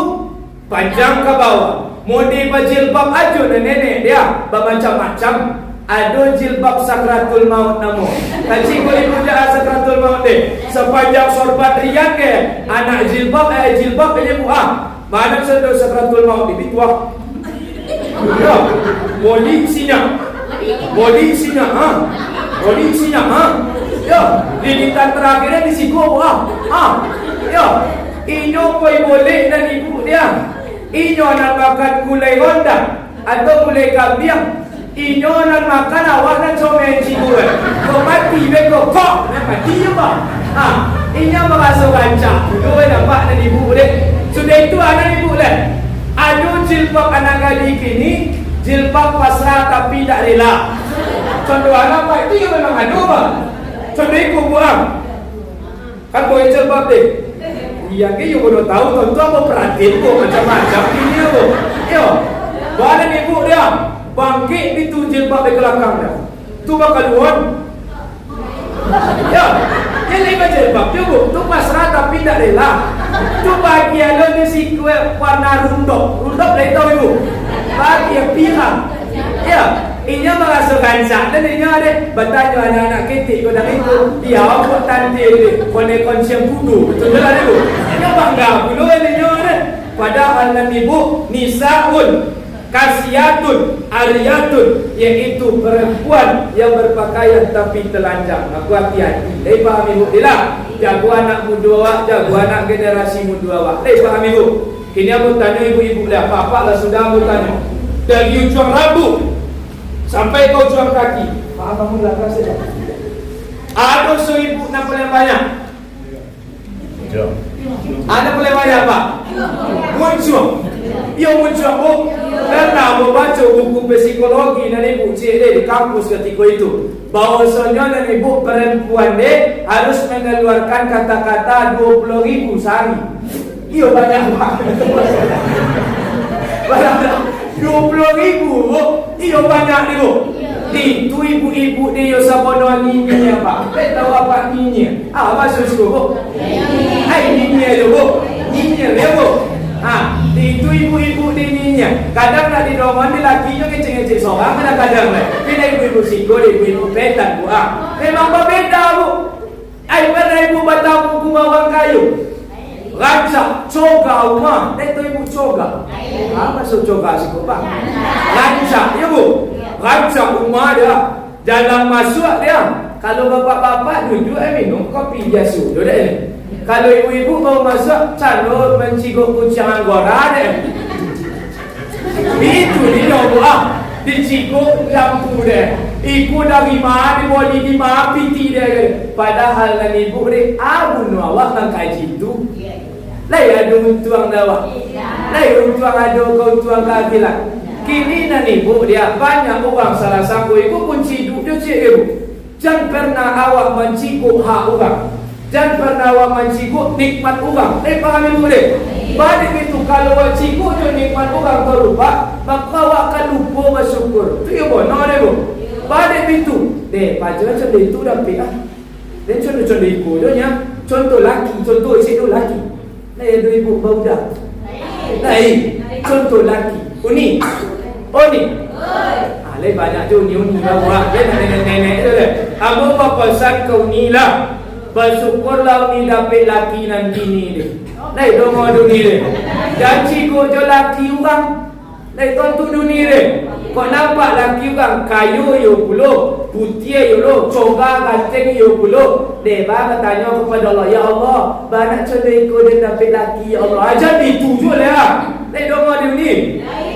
panjang ke bawah. Model berjilbab aja nenek dia bermacam-macam. Ada jilbab sakratul maut nama. Kacik boleh puja sakratul maut dia. Sepanjang sorbat riak ke anak jilbab dia buah. Mana sedar sakratul maut di bituah. Ya, boleh sinya. Boleh sinya Boleh sinya Ya, lilitan terakhirnya di siku Ya, inyo koi boleh dan ibu dia. Inyo nak makan gulai Honda atau gulai kambing. Inyo nak makan awak nak comel cibu. Kau mati beko kok, mati je bang. Inyo merasa rancak. Kau nampak dan ibu dia. Sudah itu anak ibu dia. Ada jilbab anak gadis kini, jilbab pasrah tapi tak rela. Contoh anak apa itu yang memang ada bang. Contoh ikut buang. Kan boleh jilbab dia. Yang ini you tahu tentu apa perhatian kok macam-macam ini aku. Yo, badan ibu dia bangkit itu jilbab di belakang dia. Tu bakal luar. Ya, dia lima jilbab tu bu. Tu pasrah tapi tak rela. Tu bagian lo ni si kue warna rundok lagi tahu ibu. Bagian pirang. Ya. Ini merasa rancak dan ini ada bertanya anak-anak ketik kau dah itu dia apa tante dia konek konsep kudu betul tak ibu? Ini bangga dulu ini ada. Padahal nanti ibu nisaun kasiyatun ariyatun yaitu perempuan yang berpakaian tapi telanjang. Aku hati-hati. Dai paham ibu tidak? Jago anak muda awak, jago anak generasi muda awak. Dai paham ibu? Kini aku tanya ibu-ibu dah, papa lah sudah aku tanya. Dari ujung rambut sampai ke ujung kaki. Faham kamu belakang saja. Ada seribu nak paling banyak. Ada paling banyak apa? Muncul. Ia muncul. Karena membaca buku psikologi dan ibu cik di kampus ketika itu. Bahawasanya dan ibu perempuan dia harus mengeluarkan kata-kata 20,000 sehari. Ia banyak banget. Banyak 20,000 Iyo banyak ni bu. Itu ibu-ibu dia sabono nyinya apa? Tahu apa nyinya? Maksud suku bu. Nyinya tu bu. Nyinya dia bu. Itu ibu-ibu dia nyinya. Kadang nak didorong dia lakinya kecil-kecil seorang kadang-kadang lah. Bila ibu-ibu singgo, ibu-ibu petan bu. Memang berbeza bu. Pada ibu batang buku bawang kayu. Rancak coga rumah. Itu ibu coga. Maksud coga sih bang. Rancak ya bu. Rancak rumah dia. Dalam masuk dia. Kalau bapak-bapak duduk minum kopi biasa duduk dia. Kalau ibu-ibu mau masuk calon menciguk kucing anggora dia. Itu dia bu. Diciguk lampu dia. Iku dari mana boleh di mana piti dia. Padahal kan ibu dia abu awak mengkaji itu. Lai ada untuang dawa. Lai untuang ada kau untuang keadilan. Kini nan ibu dia banyak orang salah sanggup ibu kunci hidup dia cik ibu. Jangan pernah awak mencikuk hak orang. Jangan pernah awak mencikuk nikmat orang. Faham ibu dia? Balik itu kalau awak cikuk je nikmat orang terlupa, maka awak akan lupa bersyukur. Tu ibu, nak dia ibu. Balik itu, pacar macam itu dah pihak. Dan contoh-contoh ibu dia contoh laki, contoh isi tu laki. Lai 2000 bau dah. Lai contoh laki. Uni. Lai banyak tu uni bawa. Dia nenek-nenek tu deh. Abu pesan kau ni lah. Bersyukurlah uni dapat laki nanti ni deh. Lai dongo dunia deh. Janji kau je laki orang. Lai tentu dunia deh. Kau nampak laki orang kayu yo puluh, putih yo lo, coba ganteng yo puluh. Deba bertanya kepada Allah, ya Allah, banyak contoh ikut dia dapat laki, ya Allah. Ajar itu je lah. Lain dong dia ni.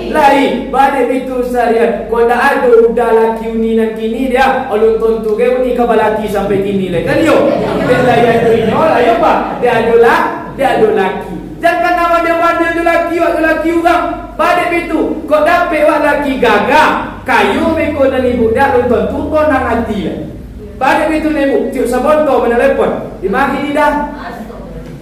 Lain, badai itu seharian. Kau dah ada udah laki ni dan kini dia, alun tontu ke ni kau laki sampai kini le. Kan yo? Dia layan tu ini, lah yo pak. Dia ada laki. Jangan nama dia ada laki orang. Badai itu, kau dapat laki gagah, kayu meko dan ibu dia alun tontu kau nang hati le. Pada itu ibu, tiup sabonto menelepon. Dimaki tidak?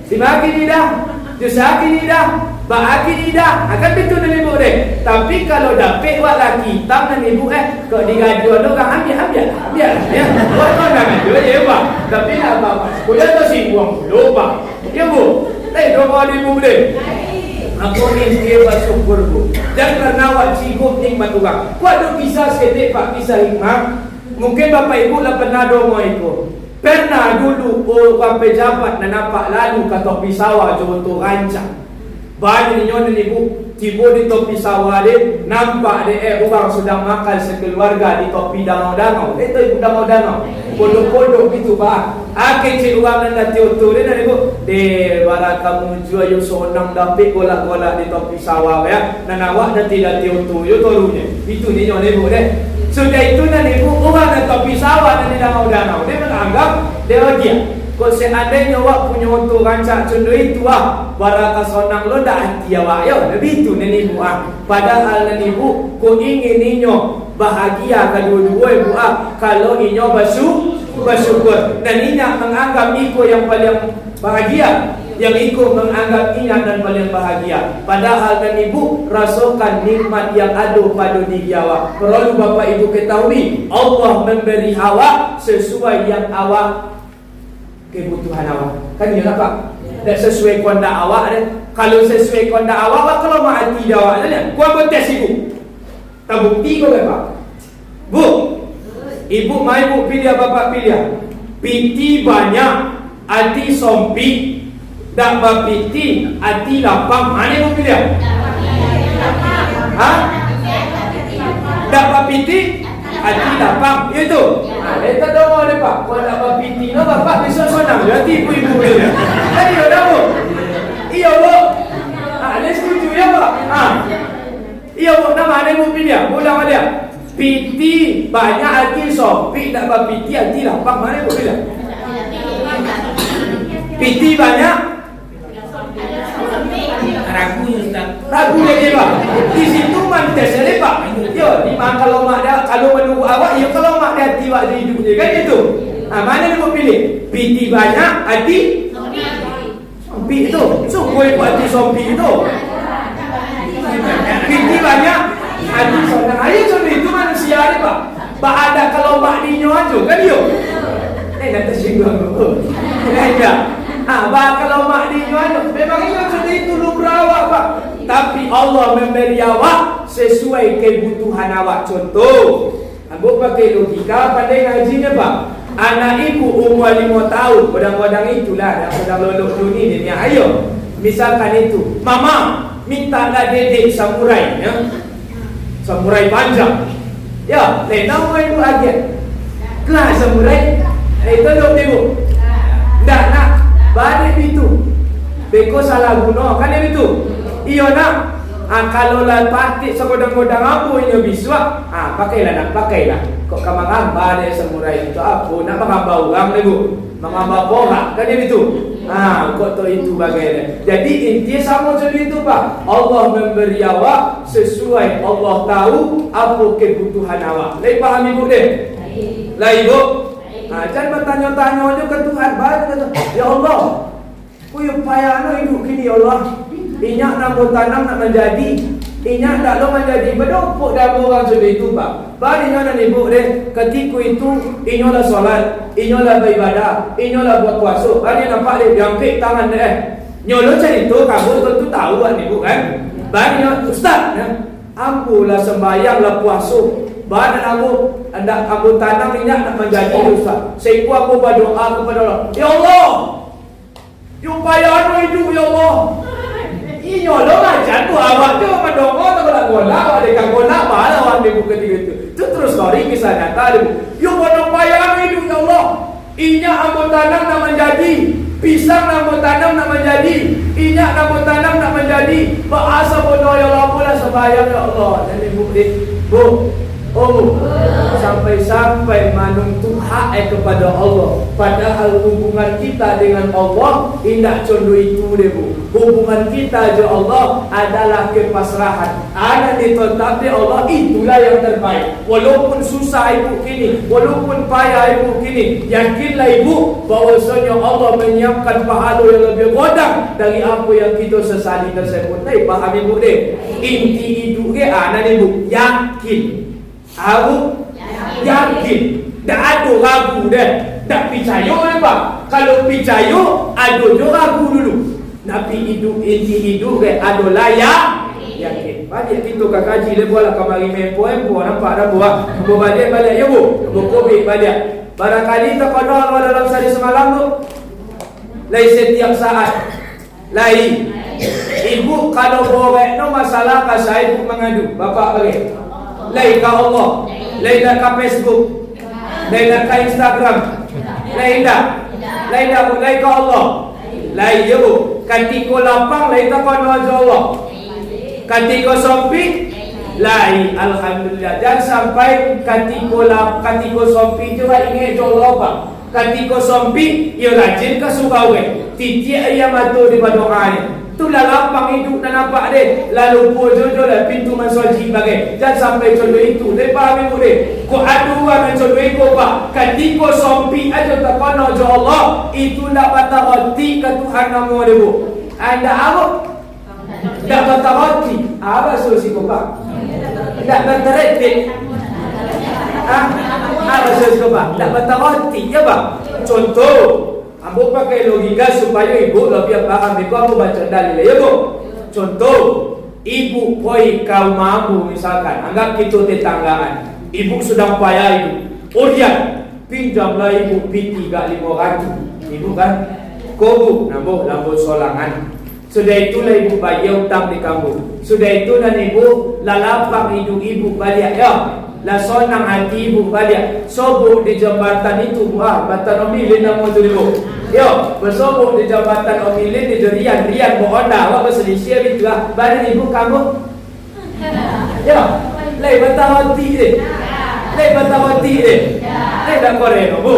Dimaki tidak? Jusaki tidak? Bahaki tidak? Akan itu ibu deh. Tapi kalau dapat wak laki hitam dan ibu kau digaji orang ambil. Ya, buat kau nak ambil ya pak. Tapi nak apa? Kuda tu si buang lupa. Ya bu, doa ibu deh. Aku ni dia bersyukur bu. Dan karena wak cikgu nikmat orang. Kau ada kisah sedek pak, kisah hikmah. Mungkin bapak ibu lah pernah dongo itu. Pernah dulu orang pejabat dan nampak lalu ke topi sawah contoh rancang. Banyak nyonya ibu tiba di topi sawah dia nampak dia orang sedang makan sekeluarga di topi danau-danau. Itu ibu danau-danau. Pondok-pondok gitu pak. Akhir cik orang dan tiutu dia dan ibu. Barang kamu jual you sonang dapat golak-golak di topi sawah ya. Dan awak nanti dah tiutu you torunya. Itu ni nyonya ibu deh. Sudah itu nanti ibu orang dan topi sawah dan di danau-danau. Dia menganggap dia bahagia. Kalau seandainya awak punya untuk rancak contoh itu barang kasonang lo dah hati awak. Ya, lebih itu nanti ibu Padahal nanti ibu kau ingin inyo bahagia kedua-dua ibu kalau inyo bersyukur. Dan inyak menganggap iko yang paling bahagia. Yang ikut menganggap ingat dan paling bahagia. Padahal dan ibu rasakan nikmat yang ada pada diri awak. Perlu bapak ibu ketahui, Allah memberi awak sesuai yang awak kebutuhan awak. Kan ya pak? Tak sesuai kondak awak ni. Kalau sesuai kondak awak, kalau mati dah awak ni. Kau tes ibu. Tak bukti kau pak. Bu, ibu mai ibu pilih bapak pilih. Piti banyak, hati sompi. Tak berpiti, hati lapang. Mana ibu pilih? Tak berpiti, hati lapang. Itu. Itu doa ni pak. Kalau tak berpiti, no bapak besok senang. Hati ibu pilih. Tadi dah bu. Iya bu. Dia setuju ya pak. Iya bu. Nama mana ibu pilih? Ulang dia. Piti banyak, hati sopi. Tak berpiti, hati lapang. Mana ibu pilih? Piti banyak. Ragu lagi pak. Di situ mantes ada pak. Yo, di mana kalau mak dia kalau menunggu awak, yo kalau mak dia hati waktu hidup je kan itu. Mana dia mau pilih? Piti banyak, hati sompi itu. So kau buat hati sompi itu. Piti banyak, hati sonang. Ayo contoh itu manusia ni pak. Ada kalau mak dinyo aja kan yo. Dah tersinggung aku. Dah. Kalau mak dinyo aja. Memang itu lumrah awak pak. Tapi Allah memberi awak sesuai kebutuhan awak. Contoh, aku pakai logika pandai ngajinya pak. Anak ibu umur 5 tahun, kadang-kadang itulah dah lolok dunia ni. Ayo, misalkan itu, mama mintalah dedek samurai, ya, samurai panjang. Ya, lenang ibu aja. Kelas samurai, itu dok ibu. Dah nak, balik itu. Beko salah guna, kan itu. Iyo nak, kalau lah patik segodang-godang apa ini bisa, pakailah. Kok kamar hamba dia samurai itu apa? Nak menghamba orang ni bu, menghamba borak, kan itu. Kok tu itu bagaimana? Jadi intinya sama macam itu pak. Allah memberi awak sesuai Allah tahu apa kebutuhan awak. Lagi faham ibu deh? Lah ibu, jangan bertanya-tanya aja ke Tuhan. Ya Allah, kuyup payah hidup kini ya Allah. Inyak nak tanam nak menjadi, inyak tak lo menjadi berdopuk dah orang sudah itu pak. Barinya dan ibu deh, ketika itu inyolah solat, inyolah beribadah, inyolah buat puasa. Bari nampak dia jangkit tangan deh. Nyolo cari tu kamu tentu tahu kan ibu kan. Barinya ustaz, ampulah sembahyanglah puasa. Bari aku hendak aku tanam inyak nak menjadi ustaz. Sehingga aku berdoa kepada Allah. Ya Allah, supaya hidup ya Allah. Inyo lo macam tu awak tu mendoa tak boleh bola ada kang bola malah wan ibu ketika itu. Itu terus story kisah nyata ibu. Yo bono payah hidup ya Allah. Inya ambo tanam nak menjadi, pisang nak tanam nak menjadi, inya nak tanam nak menjadi. Bahasa bono ya Allah pula sembahyang ya Allah. Dan ibu bu, sampai-sampai menuntut hak kepada Allah. Padahal hubungan kita dengan Allah tidak contoh itu deh bu. Hubungan kita dengan Allah adalah kepasrahan. Ada ditetap di Allah, itulah yang terbaik. Walaupun susah ibu kini, walaupun payah ibu kini, yakinlah ibu bahwasanya Allah menyiapkan pahala yang lebih godang dari apa yang kita sesali tersebut. Paham ibu deh? Inti itu ke anak ibu yakin. Aku yakin. Tak ada ragu dah. Tak percaya apa? Kalau percaya, ada je ragu dulu. Nabi hidup, inti hidup adalah yakin. Balik kita kat kaji dia buatlah kamari mempo-mempo. Nampak dah buat. Balik ya bu. Bukobik balik. Barangkali tak kena dalam sehari semalam tu. Lain setiap saat. Lain. Ibu kalau borek no masalah kasih ibu mengadu. Bapak bagi. Lain ke Allah, lain ke Facebook, lain ke Instagram, lain ke Allah, lain je bu. Ketika lapang lain tak kena Allah, ketika sempit lain. Alhamdulillah. Jangan sampai ketika sempit juga ingat Allah apa. Ketika sempit ia rajin ke sukawe, titik ia matu di doa ni. Itulah lapang hidup dan nampak deh. Lalu pojojo lah pintu masoji bagai. Jangan sampai contoh itu. Dia faham ibu deh. Kau aduan dan contoh itu pak. Ketika sompi aja tak kena jo Allah. Itulah kata hati ke Tuhan nama dia bu. Anda apa? Tak kata hati. Apa solusi kau pak? Tak kata retik. Apa solusi kau pak? Tak kata hati ya pak. Contoh. Ambo pakai logika supaya ibu lebih paham. Ibu aku baca dalil ya bu. Contoh, ibu koi kau mampu misalkan, anggap kita tetanggaan. Ibu sedang payah itu. Urian, pinjamlah ibu P3-500. Ibu kan, kobu, nambah solangan. Sudah itulah ibu bayar utang di kampung. Sudah itu dan ibu lalapang hidup ibu balik ya. La sonang hati ibu balik. Sobuk di jambatan itu, jambatan Omilin nama tu ibu. Yo, bersobok di jambatan Omilin di Rian Bohonda, awak berselisih itu lah. Balik ibu kamu. Yo, lei batang hati deh. Lei batang hati deh. Lei dah koreno bu.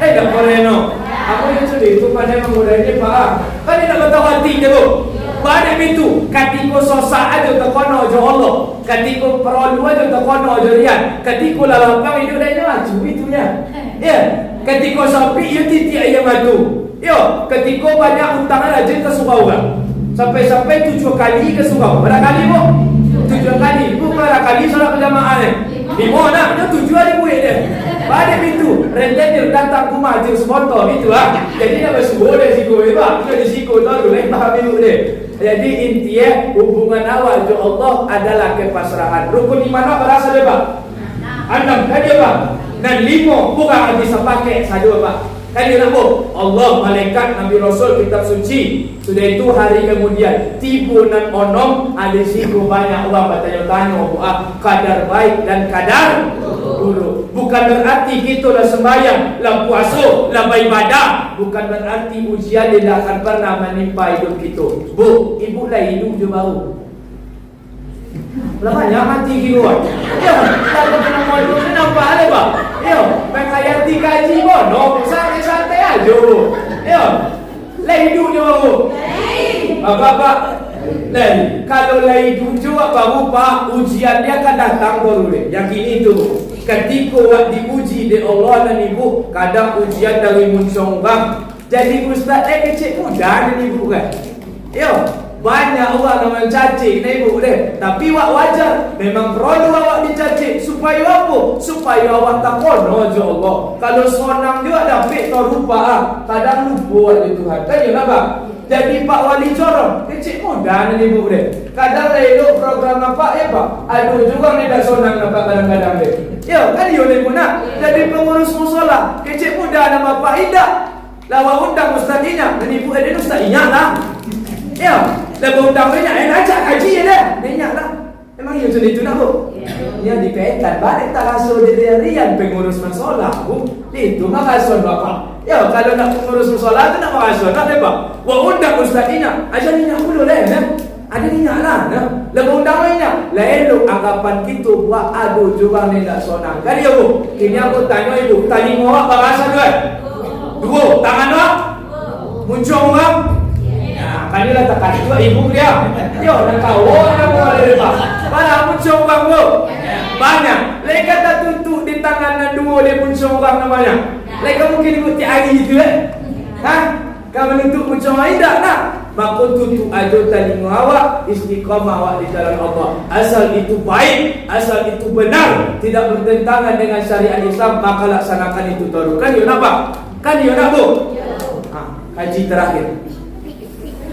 Lei dah koreno. Aku yang sudah itu pada mengudahnya pak. Kan dia dah batang hati deh bu. Balik itu, ketika sosak aja terkono jo Allah. Ketika perlu aja terkono jo Rian. Ketika lalapang itu dah maju itunya. Ya. Ketika sampai ia titik ayam matu. Yo, ketika banyak utang rajin ke surau orang. Sampai 7 kali ke surau. Berapa kali bu? 7 kali. Bu berapa kali solat berjamaah ni? 5 nak. 7 hari buat dia. Pada itu, rentenir datang rumah je semotor itu lah. Jadi nak bersuruh dari siku hebat. Kita di siku tahu lain faham itu dia. Jadi intinya hubungan awak dengan Allah adalah kepasrahan. Rukun iman berasal dari apa? 6 tadi apa? Dan 5 bukan bisa pakai saja pak. Kan dia nak Allah, malaikat, Nabi Rasul, kitab suci. Sudah itu hari kemudian tibu dan onom ada siku banyak orang bertanya-tanya kadar baik dan kadar buruk. Bukan berarti kita lah sembahyang, lah puasa, lah beribadah. Bukan berarti ujian tidak akan pernah menimpa hidup kita. Bu, ibu lah hidup je baru. Lamanya mati gitu kan. Ya, kalau kena modal ni nampak ada pak. Ya, menghayati kaji pun, no, santai aja. Ya, lagi hidup je baru. Apa? Lain. Kalau lagi hidup je baru pak, ujian dia akan datang baru deh. Yang ini tu. Ketika waktu diuji di Allah dan ibu, kadang ujian dari muncung bang. Jadi ustaz kecil muda dan ibu kan. Ya. Banyak orang yang mencaci ibu deh. Tapi awak wajar. Memang perlu awak dicaci. Supaya apa? Supaya awak tak kono je Allah. Kalau sonang juga dapat tak rupa kadang lupa oleh Tuhan. Kan ya apa? Jadi Pak Wali Corong kecil muda ni ibu deh. Kadang elok program apa ya Pak. Aduh juga ni dah sonang nampak kadang-kadang deh. Ya kan ya ibu nak. Jadi pengurus musola kecil muda nama Pak Ida. Lawa undang ustazinya. Dan ibu ada ustazinya lah. Ya. Dah undang banyak ajak kaji je dah. Banyak lah. Memang ya sudah itu nak bu. Dia dikaitan balik tak rasa dia rian pengurus masalah bu. Itu mah rasa bapak. Ya kalau nak pengurus masalah tu nak rasa nak lepas. Wah undang ustaz Ina. Ajar Ina dulu lah. Ada minyak lah. Lepas undang lainnya. Lalu anggapan kita buat adu juga ni tak sonang. Kan ya bu? Kini aku tanya ibu. Tadi awak berasa dua? Dua. Tangan awak? Muncul orang? Kan dia lah tekan itu ibu dia. Dia nak tahu orang boleh lepas. Mana muncul orang bu? Banyak. Mereka tak tutup di tangan dua dia muncul orang namanya. Mereka mungkin ikut tiap hari itu Kamu tutup muncul orang tidak nak. Maka tutup aja telinga awak, istiqamah awak di jalan Allah. Asal itu baik, asal itu benar, tidak bertentangan dengan syariat Islam, maka laksanakan itu terus. Kan dia nampak? Kan dia nak bu? Kaji terakhir.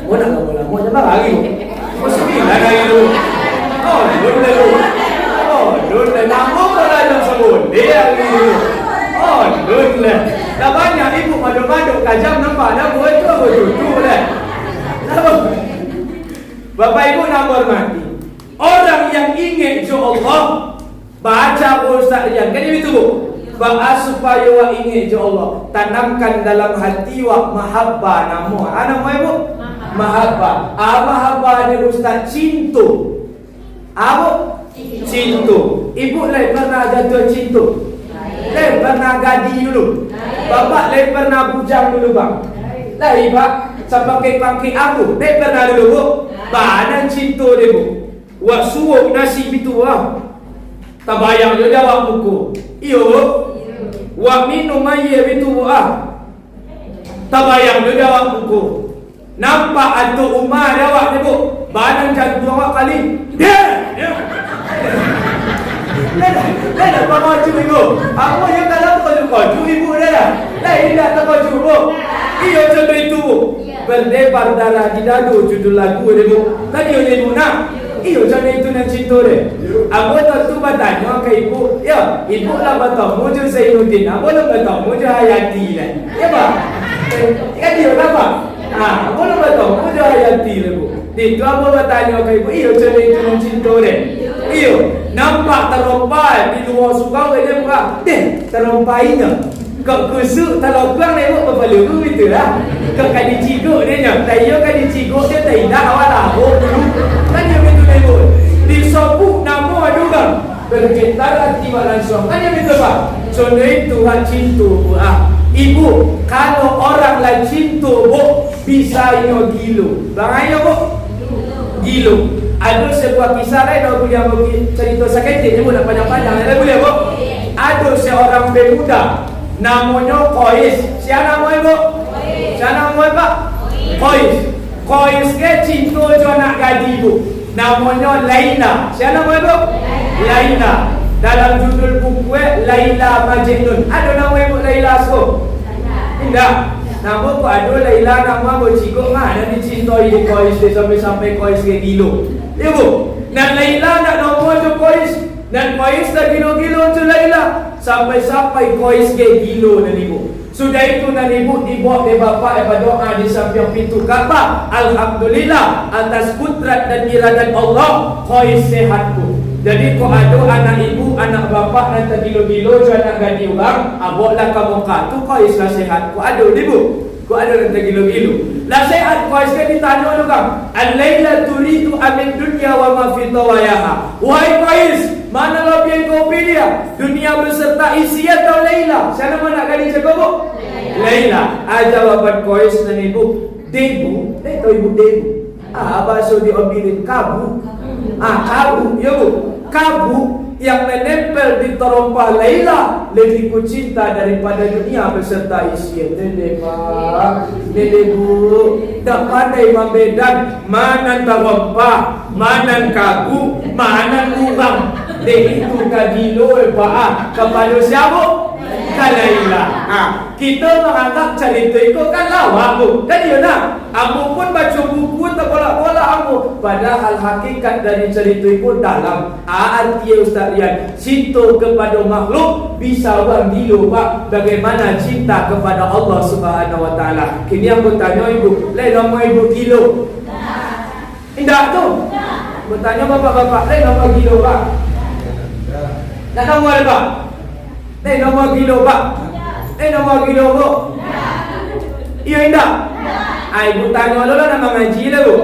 Mau nak kamu lah, mau jangan lagi bu. Mau sembilan lagi dulu. Oh, dulu dulu. Oh, dulu nama pula yang sebut. Dia dulu. Oh, dulu. Dah banyak ibu madu-madu kajam nampak dah buat tu betul lah. Bapak Ibu nak hormati. Orang yang ingat jo Allah baca Ustaz Rian. Kan itu bu. Baca supaya wa ingat jo Allah. Tanamkan dalam hati wa mahabbah nama. Nama ibu? Mahabbah. Mahabbah ni Ustaz cinta. Apa? Cinta. Ibu lai pernah jatuh cinta? Lai pernah gadi dulu? Bapak lai pernah bujang dulu bang? Lai pak sampai pakai aku. Lai pernah dulu bu? Badan cinta dia bu. Wak suuk nasi itu wah. Tak bayang dia jawab buku. Iyo bu. Wak minum air itu wah. Tak bayang dia jawab buku. Nampak atuk umar dia awak ni bu. Badan jantung awak kali. Dia. Dah apa maju ibu? Apa yang kalau kau ibu dah. Dah indah tak maju bu. Iyo contoh itu bu. Berdebar darah di dadu judul lagu dia bu. Kan iyo ibu nak. Iyo contoh itu nak cinta dia. Aku tentu bertanya ke ibu. Ya, ibu lah bertemu je Zainuddin. Aku lah bertemu je Hayati lah. Ya pak? Kan iyo apa? Aku lah bertemu je Hayati lah bu. Itu aku bertanya ke ibu. Iyo contoh itu nak cinta dia. Iyo, nampak terompai di luar sukau dia buka. Terompainya. Kau kusuk terlopang ni buat berpalu tu betul lah. Kau kadi cikgu dia nyam. Tayo kadi cikgu dia tidak awal lahu dulu. Kan dia betul ni buat. Disebut nama juga. Bergetar hati langsung. Kan dia betul pak? Contoh itu hak cinta bu. Ibu, kalau orang lain cinta bu, bisa ino gilo. Bangaya bu? Gilo. Ada sebuah kisah lain aku yang cerita sakit ni bu nak panjang-panjang. Ada boleh bu? Ada seorang pemuda namanya Qais. Siapa nama ibu? Siapa nama pak? Qais. Qais ke cinta jo nak gadi ibu. Namanya Laila. Siapa nama ibu? Laila. Dalam judul buku Laila Majnun. Ada nama ibu Laila so? Tidak. Nama ku ada Laila nama bercikuk ada dicintai di Qais sampai Qais ke gilo. Ibu. Dan Laila nak nama jo Qais. Dan Qais dah gilo-gilo tu Laila. Sampai-sampai Qais ke gilo dan ibu. Sudah itu dan ibu dibawa oleh bapa berdoa di samping pintu Kaabah. Alhamdulillah atas kudrat dan iradat Allah Qais sehatku. Jadi kau ada anak ibu, anak bapa nanti gilo-gilo jangan gadi orang. Aboklah kamu tu Qais lah sehatku. Ada ibu. Kau ada nanti gilo-gilo. Lah sehat Qais ke ditanya juga. Al-laila turidu amin dunya wa ma fi tawayaha. Wahai Qais, mana lebih yang kau pilih? Dunia beserta isi atau Laila? Siapa nak kali cakap bu? Laila. Jawaban Qais dan ibu. Debu. Tahu ibu debu? Bahasa diambilin kabu. Kabu. Ya bu. Kabu yang menempel di terompah Laila lebih ku cinta daripada dunia beserta isi. Dede pak. Dede bu. Tak pandai membedakan mana terompah, mana kabu, mana urang. Dek itu kagilo pak kepada siapa? Laila. Kita menganggap cerita itu kan lawak bu. Kan dia nak. Aku pun baca buku terbolak-bolak aku. Padahal hakikat dari cerita itu dalam. Arti Ustaz Rian. Cinta kepada makhluk bisa orang gilo pak. Bagaimana cinta kepada Allah Subhanahu Wa Taala. Kini aku tanya ibu. Lai nama ibu gilo? Tidak tu. Bertanya bapak-bapak, nombor kilo pak. Nak nombor ada pak? Nombor kilo pak. Nombor kilo bu. Iya indah. Ibu tanya dulu nama ngaji lah bu.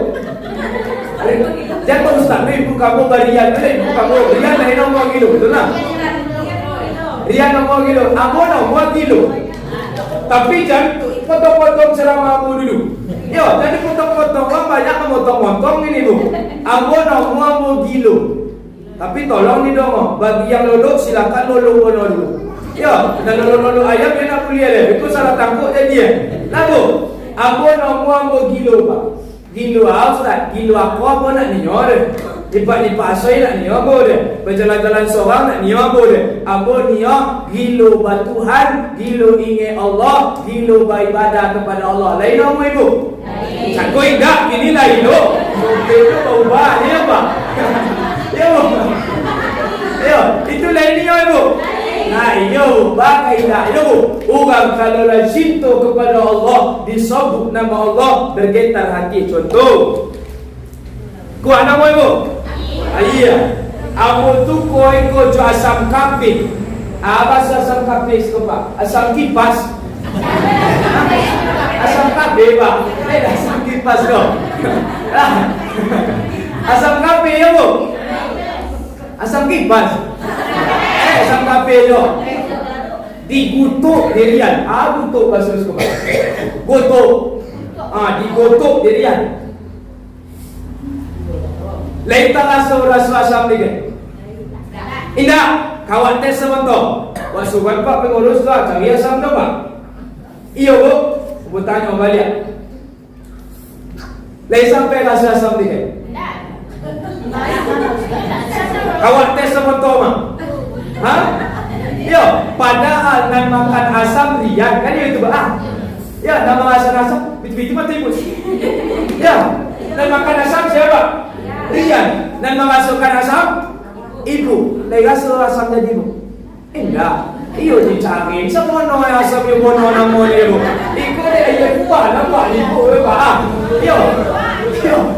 Jangan ustaz, ibu kamu berian, ibu kamu berian lah nombor kilo, betul tak? Rian nombor kilo, aku nombor kilo. Tapi jangan potong-potong ceramahmu dulu. Yo, jadi potong-potong, kan banyak memotong-potong ini bu. Aku nombor kilo. Tapi tolong nih dong, bagi yang lolok silakan lolok dulu. Ya, dan lolo ayam dia nak kuliah deh. Itu salah tangkuk jadi lagu. Aku nombor gilo pak. Gilo Ustaz. Gilo aku apa nak nyor? Lipat-lipat asoi nak nyor boleh. Berjalan-jalan seorang nak nyor boleh. Aku nyor gilo batuhan, gilo ingat Allah, gilo beribadah kepada Allah. Lain nama ibu? Lain. Kau ingat ini lain lo. Itu ubah ni apa? Yo, itu lain nyor ibu. Nah, iyo, bagai dah iyo. Orang kalau cinta kepada Allah, disebut nama Allah, bergetar hati. Contoh, kuah nama ibu? Iya. Aku tu kau ikut asam kapi. Apa asam kapi sekolah? Asam kipas. Asam kapi pak. Asam kipas kau. Asam kapi ya bu? Asam kipas. Asam kafe jo digutuk dirian. Gutuk bahasa sekolah. Gutuk. Digutuk dirian. Lain tak rasa asam ni ke? Indah, kawan tes sebentar. Wasukan pak pengurus lah cari asam tu pak. Iyo bu, bertanya balik. Lain sampai rasa asam ni ke? Kawan tes sebentar mah. Yo, padahal nak makan asam rian kan itu bah. Ya, nama asam itu mah timus. Ya, nak makan asam siapa? Rian. Dan memasukkan asam ibu. Legas asam jadi ibu. Enggak. Iyo dicari semua nama asam ibu nama ibu. Iku dia ayo buat nampak ibu bah. Yo.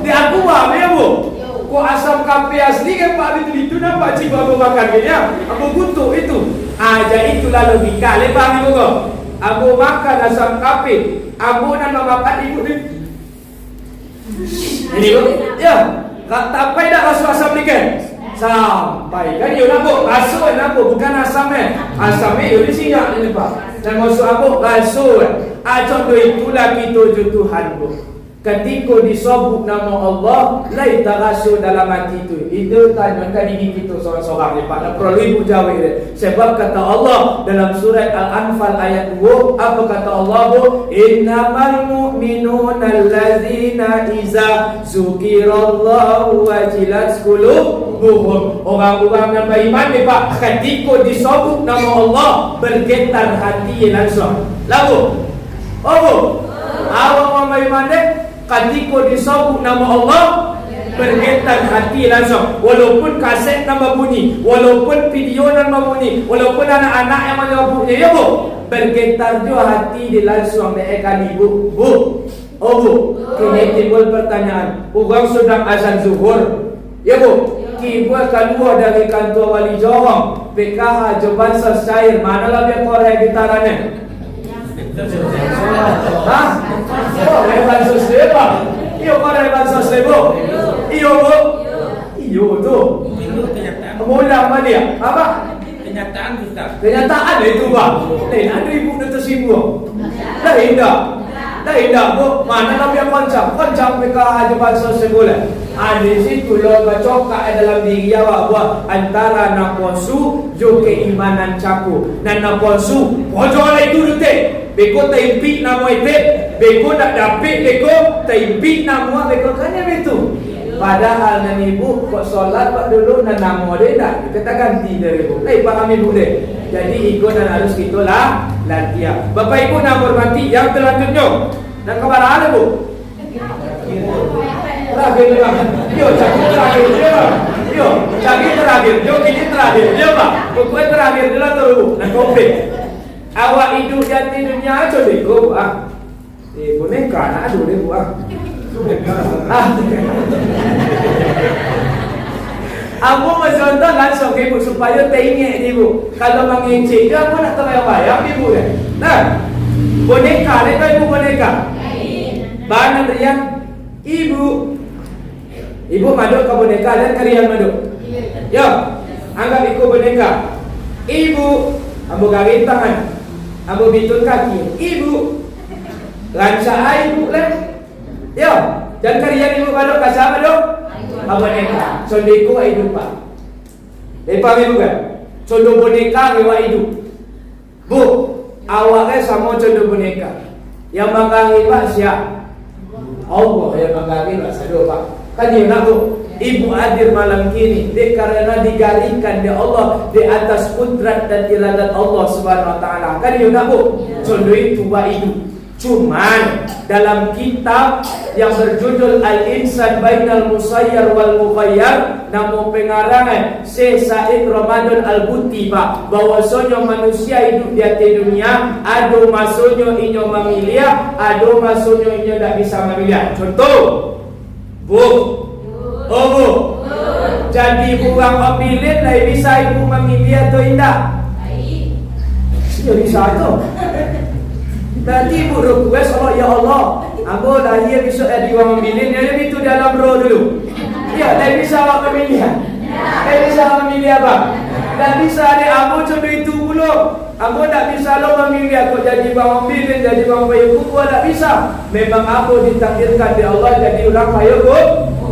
Di aku bah ibu. Ko asam kafe asli kan pak itu nampak cik baru makan gini ya. Aku butuh itu. Aja itulah logika. Lepas ibu kau. Aku makan asam kafe. Aku nak makan ibu ni. Ini bu. Ya. Sampai dah rasa asam ni kan? Sampai kan you nampak rasa nampak bukan asam asam you di sini ni pak. Dan maksud aku rasa. Contoh itulah kita Tuhan bu. Ketika disebut nama Allah, lain tak rasa dalam hati itu. Itu tanyakan diri kita seorang-seorang ni pak. Perlu ibu jawab dia. Sebab kata Allah dalam surat Al-Anfal ayat 2, apa kata Allah bu? Innamal mu'minuna allazina iza zukirallahu wajilat qulubuhum. Orang-orang yang beriman ni pak, ketika disebut nama Allah, bergetar hati langsung. Lalu, orang beriman ni ketika disebut nama Allah, bergetar hati langsung. Walaupun kaset nama bunyi, walaupun video nama bunyi, walaupun anak-anak yang mana bunyi, ya bu, bergetar juga hati dia langsung. Mereka ibu, bu, kini timbul pertanyaan. Orang sedang azan zuhur, ya bu, ibu keluar dari kantor wali Johor, PKH Jobansa Syair, mana lah dia korek gitarannya? Reban sosial. Iyo kau reban sosial bu. Iyo bu. Iyo tu. Mula apa dia? Apa? Kenyataan Ustaz. Kenyataan itu bang. Ada ibu dah tersinggung. Dah indah. Dah indah bu. Mana nak biar koncam PKH Joban sosial boleh. Di situ lo bacoka dalam diri awak buat antara naposu jo keimanan caku. Dan naposu pojol itu detik. Beko taimpi nama itu, beko nak dapat beko taimpi nama beko kan yang itu. Padahal nan ibu kok solat pak dulu nan nama dia tak kita ganti dari ibu. Lai paham ibu dia. Jadi ikut dan harus gitulah latihan. Bapak ibu nak hormati yang selanjutnya. Dan kepada ada bu. Terakhir. Yo cakap terakhir dia. Yo cakap terakhir. Yo kini terakhir dia pak. Pokoknya terakhir dia lah terus. Dan komplit. Awak hidup jati dunia aja deh kau boneka nak ada deh buah. Aku mencontoh langsung ibu supaya teringat ibu. Kalau mengecek dia aku nak terbayang ibu kan. Nah, boneka ni kan ibu boneka. Bahan rian ibu. Ibu maduk ke boneka dan kalian maduk. Ya, anggap ikut boneka. Ibu, ambo garing tangan, ambo bitun kaki. Ibu, rancak ibu lah. Ya, dan kalian ibu maduk kasar maduk. Boneka, condiku hidup pak. Lepas ibu kan, contoh boneka lewat hidup. Bu, awaknya sama contoh boneka. Yang manggangi pak siap. Allah yang manggangi pak sadu pak. Kan dia nak bu. Ibu hadir malam kini karena digaringkan oleh Allah di atas kudrat dan iradat Allah Subhanahu wa taala. Kan dia nak bu. Contoh itu pak hidup. Cuman dalam kitab yang berjudul Al-Insan Bainal Musayyar wal Mukhayyar, nama pengarangan Syekh Said Ramadan Al-Buti pak, bahwasanya manusia hidup di atas dunia ada masanya inyo memilih, ada masanya inyo tak bisa memilih. Contoh, bu, oh bu, jadi buang memilih, lah bisa ibu memilih atau tidak? Ya bisa tu. Nanti ibu request Allah, ya Allah, aku lahir besok di orang memilih. Dia itu dalam roh dulu. Ya, dah bisa awak memilih. Dah bisa awak memilih apa? Dah bisa ada aku contoh itu pula. Aku tak bisa lo memilih aku jadi bang memilih, jadi bang bayu aku tak bisa. Memang aku ditakdirkan di Allah jadi orang bayu aku.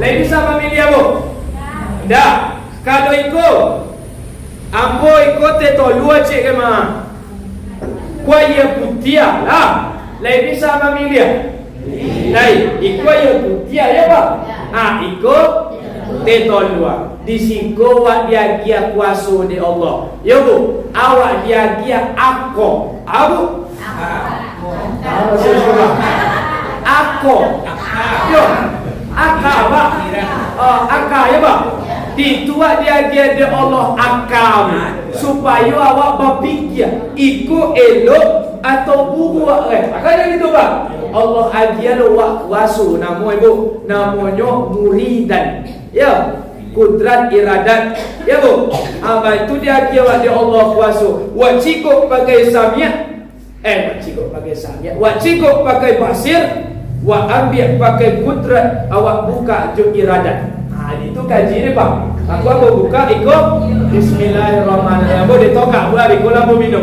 Dah bisa memilih aku. Dah. Kalau ikut, aku ikut itu luar cik ke mana? Kuaya putia lah, lai bisa memilih. Lai, ikut ya putia ya pak. Ikut tetolua. Disingko wak dia gia kuasa di Allah. Ya bu, awak dia gia ako. Abu. Ako. Yo, aka pak. Aka ya pak. Dituak dia di Allah akam supaya awak berfikir ikut elok atau buruk akan gitu pak. Allah ajar awak kuasa nama ibu, namanya muridan. Ya, kudrat iradat. Ya bu, itu dia ajar di Allah kuasa. Wak cikuk pakai samia, wak cikuk pakai samia, wak cikuk pakai pasir, wak ambil pakai kudrat, awak buka jo iradat. Itu kaji ni pak. Aku buka ikut Bismillahirrahmanirrahim. Aku ditokak buat ikut lampu minum.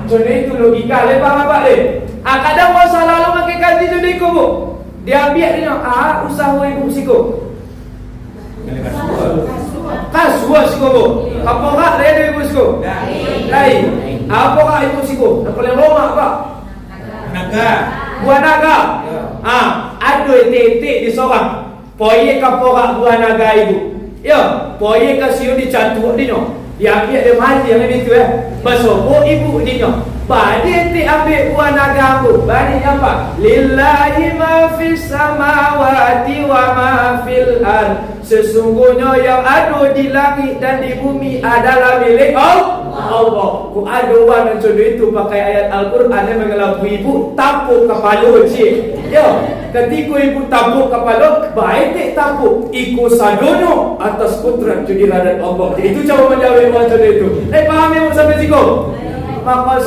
Contoh itu logika lepas apa deh. Kadang masa lalu pakai kaji contoh ikut bu. Dia ambil dia usaha ibu siko. Kasua siko bu. Apa kak dia ibu siko? Lain. Apa kak ibu siko? Paling romak pak. Naga. Buah naga. Ada titik di seorang. Poye kaporak buah naga ibu. Ya, poye kasih di cantuk dia. Dia ambil dia mati yang itu Bersopo ibu dia. Badi ti ambil buah naga aku. Badi apa? Lillahi ma fis samawati wa ma fil ard. Sesungguhnya yang ada di langit dan di bumi adalah milik Allah. Ku ada orang contoh itu pakai ayat Al-Quran yang mengelak ibu tapuk kepala cik. Ya, ketika ibu tapuk kepala, baik tak tapuk ikut sadono atas kudrat jadi radat Allah. Itu cara menjawab orang contoh itu. Faham ibu sampai situ? Maka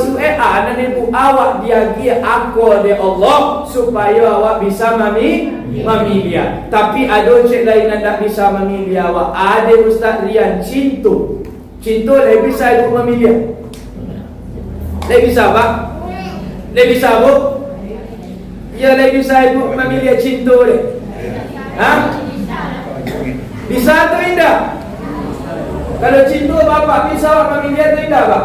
dan ibu awak dia aku de Allah supaya awak bisa memilih. Tapi ada cik lain yang tak bisa memilih awak. Ada Ustaz Rian cintu. Cintu dia bisa ibu memilih. Dia bisa pak? Dia bisa bu? Ya dia bisa ibu memilih cintu dia. Bisa atau tidak? Kalau cintu bapak bisa awak memilih atau tidak pak?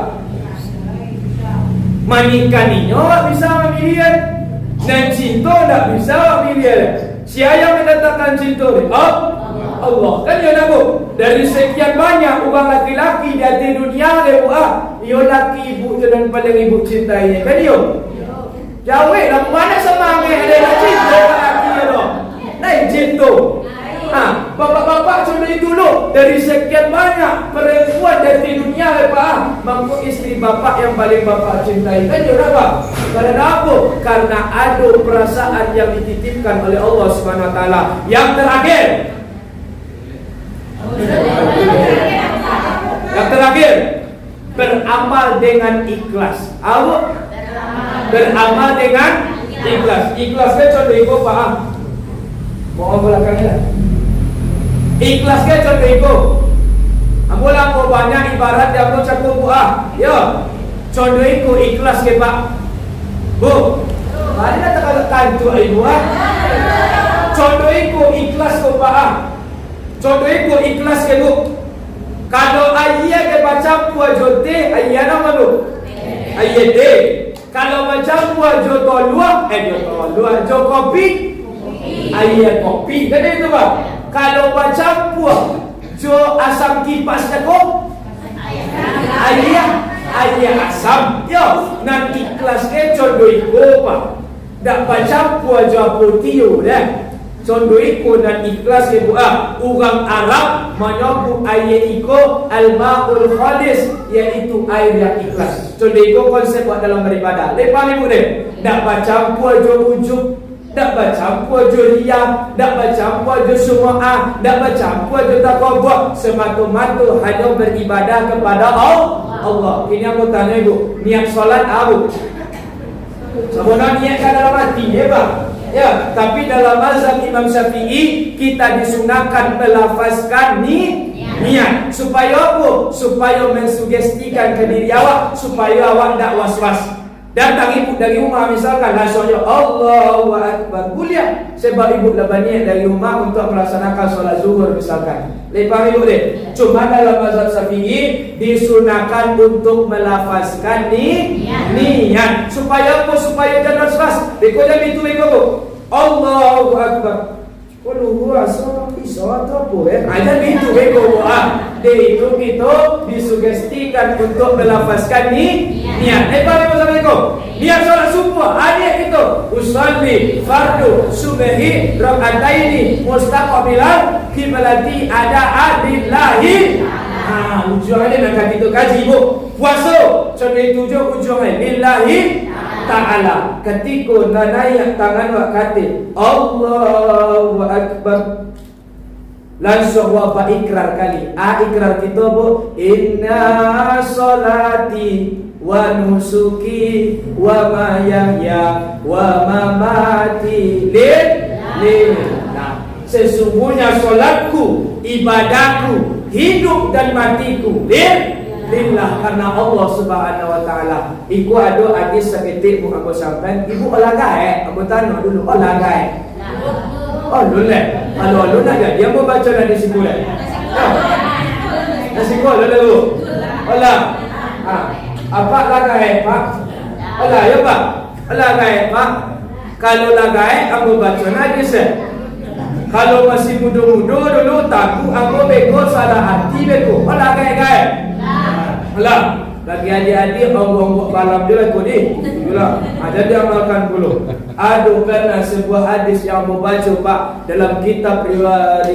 Manikaninya awak bisa memilih. Dan cinta tak bisa awak memilih. Siapa yang mendatangkan cinta dia? Allah. Kan ya nak bu? Dari sekian banyak orang laki-laki di atas dunia dia bu ia laki ibu tu dan paling ibu cintai. Kan dia? Jauh lah mana semangat ada nak cinta laki dia tu. Naik cinta. Bapak-bapak contoh itu dulu. Dari sekian banyak perempuan di dunia lepas mampu istri bapak yang paling bapak cintai. Kan dia apa? Karena apa? Karena ada perasaan yang dititipkan oleh Allah Subhanahu Wa Taala. Yang terakhir, Yang terakhir, beramal dengan ikhlas. Apa? Beramal dengan ikhlas. Ikhlasnya contoh ibu paham. Mohon belakangnya. Ikhlasnya contoh ibu. Amulah ko banyak ibarat yang aku cakap buah. Ya. Contoh ibu ikhlas ke Pak. Bu. Mana tak kalau tantu ibu ah? Contoh ibu ikhlas ko Pak. Contoh ibu ikhlas ke Bu. Kalau ayah ke baca puas jote, ayah nama lu. Ayah deh. Kalau macam buat jo tolua, jo kopi, ayah kopi. Jadi itu Pak. Kalau macam buat jo asam kipas jago, ayah asam. Yo, nanti kelas ke contoh iko Pak. Dak macam buat jo putih dah. Contoh iko dan ikhlas ke buah. Orang Arab menyebut air iko al-ma'ul khalis, yaitu air yang ikhlas. Contoh iko konsep buat dalam beribadah. Lepas ni boleh. Tak baca puas jo ujub, tak baca puas jo riya, tak baca puas jo suma'ah, tak baca puas jo taqwa. Semata-mata hanya beribadah kepada Allah. Ini aku tanya ibu, niat solat apa? Sebenarnya niatkan dalam hati, ya Pak. Ya, tapi dalam mazhab Imam Syafi'i kita disunahkan melafazkan niat supaya apa? Supaya mensugestikan ke diri awak, supaya awak tak was-was. Datang ibu dari rumah misalkan rasanya Allahu Akbar, kuliah sebab ibu dah niat dari rumah untuk melaksanakan solat zuhur misalkan. Lepas ibu deh. Cuma dalam mazhab Syafi'i disunahkan untuk melafazkan niat. Supaya apa? Supaya jangan was-was. Bekonya itu beko. Allahu Akbar. Kalau gua asal iso atau apa ada itu beko dia itu disugestikan untuk melafazkan niat. Lepas itu beko. Niat solat subuh ada itu usolli fardu subhi rakataini mustaqbilan kiblati ada adillahi. Ujungnya nak kata itu kaji ibu. Puasa contoh itu ujungnya lillahi ta'ala. Ketika naik tangan wak kata Allahu Akbar, langsung wak ikrar kali. Ikrar kita bu, inna salati wa nusuki wa mahyaya wa mamati lillah. Sesungguhnya solatku, ibadahku, hidup dan matiku lillah, karena Allah Subhanahu wa taala. Iku ada hadis seketik bu aku sampai ibu olahraga aku tanya dulu olahraga lulus kalau lulus aja dia mau baca dari simpulan nasi gol dulu olah apa lagai Pak olah ya Pak lagai Pak kalau lagai aku baca hadis. Kalau masih muda-muda dulu takut aku beko salah hati beko lagai lah, bagi adik-adik onggok-onggok malam dia aku ni. Itulah. Ada dia amalkan dulu. Aduh, karena sebuah hadis yang membaca Pak dalam kitab riwayat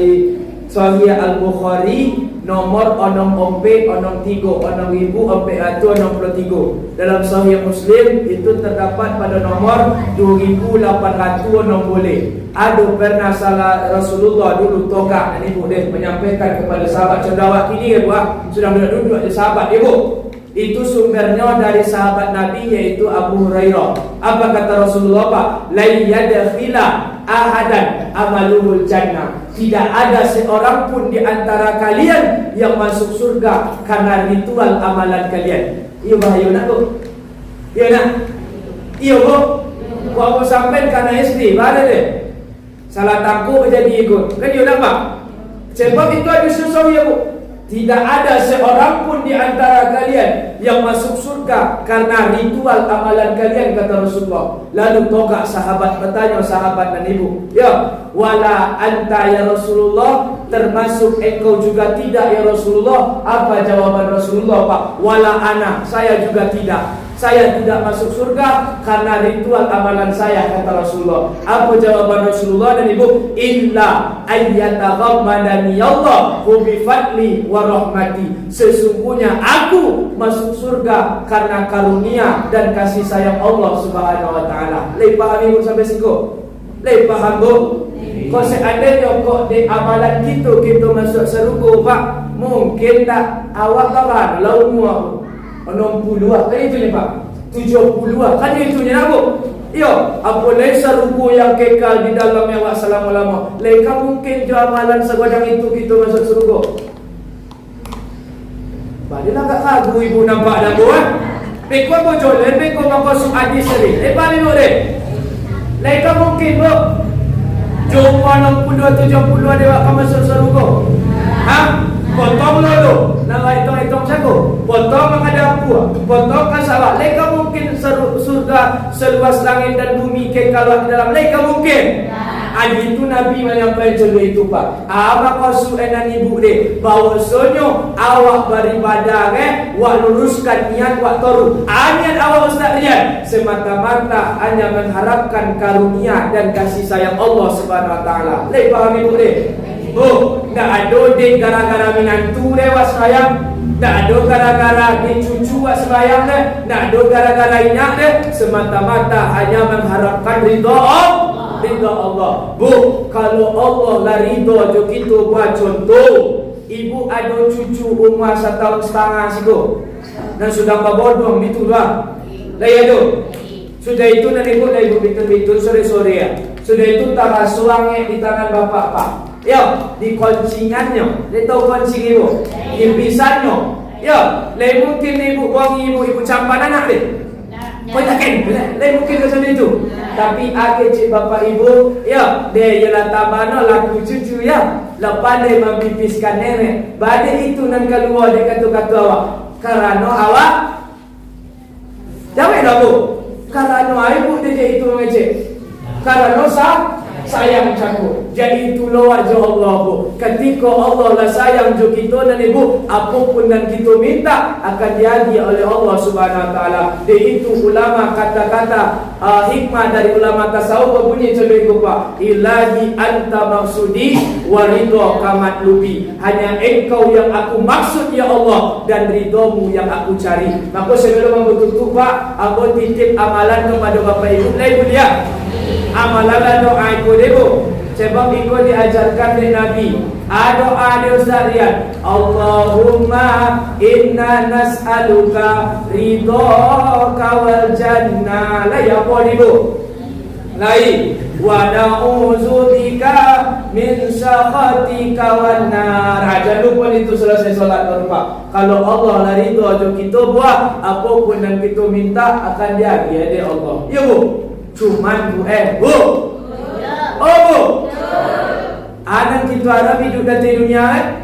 Sahih Al-Bukhari nomor 6463 dalam Sahih Muslim itu terdapat pada nomor 2860. Aduh, pernah salah Rasulullah dulu togak ini Bu deh menyampaikan kepada sahabat cendawa kini ya Bu, sudah duduk di sahabat ibu. Itu sumbernya dari sahabat Nabi yaitu Abu Hurairah. Apa kata Rasulullah Pak? La yadkhila ahadan amaluhul jannah. Tidak ada seorang pun di antara kalian yang masuk surga karena ritual amalan kalian. Iya bahaya nak Bu? Iya nak? Iya Bu? Aku sampai karena istri, mana deh? Salah takut jadi ikut. Kan dia nak Pak? Sebab itu ada susah ya Bu. Tidak ada seorang pun di antara kalian yang masuk surga karena ritual amalan kalian, kata Rasulullah. Lalu togak sahabat bertanya sahabat dan ibu, ya wala anta ya Rasulullah, termasuk engkau juga tidak ya Rasulullah. Apa jawaban Rasulullah Pak? Wala ana, saya juga tidak. Saya tidak masuk surga karena ritual amalan saya, kata Rasulullah. Apa jawaban Rasulullah dan ibu? Illa ayyataghammadani Allah bi fadli wa rahmati. Sesungguhnya aku masuk surga karena karunia dan kasih sayang Allah Subhanahu wa taala. Lepas ibu sampai siku. Lepas Bu. Kau seandainya kok di amalan kita masuk surga Pak, mungkin tak awak kawan lalu aku 60 kan itu Pak, 70 kan itu nak yo, apa laisa ruku yang kekal di dalamnya wa selama-lama. Leka mungkin jo amalan segodang itu kita masuk surga. Badilah gak ragu ibu nampak dah buat. Beko bojolen, beko makosuk hadis sering. Balik deh. Leka mungkin bu. Jumpa 60 70 dewa kamu masuk surga. Ha? Potong dulu. Nah, hitung saku. Potong menghadap aku. Potong kasawak. Leka mungkin surga seluas langit dan bumi kekal di dalam. Leka mungkin. Itu Nabi menyampaikan contoh itu Pak. Apa kau suenan ibu deh? Bahwasanya awak beribadah wak luruskan niat wak toru. Niat awak Ustaz Rian semata-mata hanya mengharapkan karunia dan kasih sayang Allah Subhanahu Wa Taala. Lek paham ibu deh? Oh, tak ada dek gara-gara menantu dewas sayang. Tak ada gara-gara di cucu sembahyang deh. Tak ada gara-gara inyak deh. Semata-mata hanya mengharapkan ridha Allah. Bu, kalau Allah lah ridha jo kita buat contoh. Ibu ada cucu umur 1 tahun setengah siku. Dan sudah babodong itu lah. Lah ya tu. Sudah itu nanti ibu dah ibu betul-betul sore-sore ya. Sudah itu tak suangnya di tangan bapak Pak. Ya, di koncingannya. Dia tahu koncing ibu. Di pisannya. Ya, lain mungkin ibu buang ibu campan anak dia. Kau yakin? Lain mungkin macam itu. Tapi akhir cik bapak ibu, ya, dia ialah tabano laku cucu ya. Lepas dia mempipiskan nenek. Badai itu nan keluar dia kata-kata awak. Kerana awak jawab dah bu. Kerana ibu dia itu mengecek. Kerana sayang cakup. Jadi itulah wajah Allah bu. Ketika Allah lah sayang jo kita dan ibu, apapun yang kita minta akan jadi oleh Allah Subhanahu Wa Taala. Dia itu ulama kata-kata hikmah dari ulama tasawuf berbunyi contoh itu Pak. Ilahi anta maksudi wa ridha kamat lubi. Hanya engkau yang aku maksud ya Allah dan ridhamu yang aku cari. Maka sebelum membutuhkan Pak, aku titip amalan kepada Bapak Ibu. Ibu dia amalan doa ikut ibu. Sebab ikut diajarkan oleh Nabi. Doa dia Ustaz Rian. Allahumma inna nas'aluka ridhaka wal jannah. Lah ya apa ibu? Lain. Wa na'udzubika min sakhatika wan nar. Jangan lupa itu selesai solat Pak. Kalau Allah lah ridha jo kita buat apapun yang kita minta akan jadi oleh Allah. Ya bu. Cuman bu bu. Oh bu. Anak kita harap hidup di dunia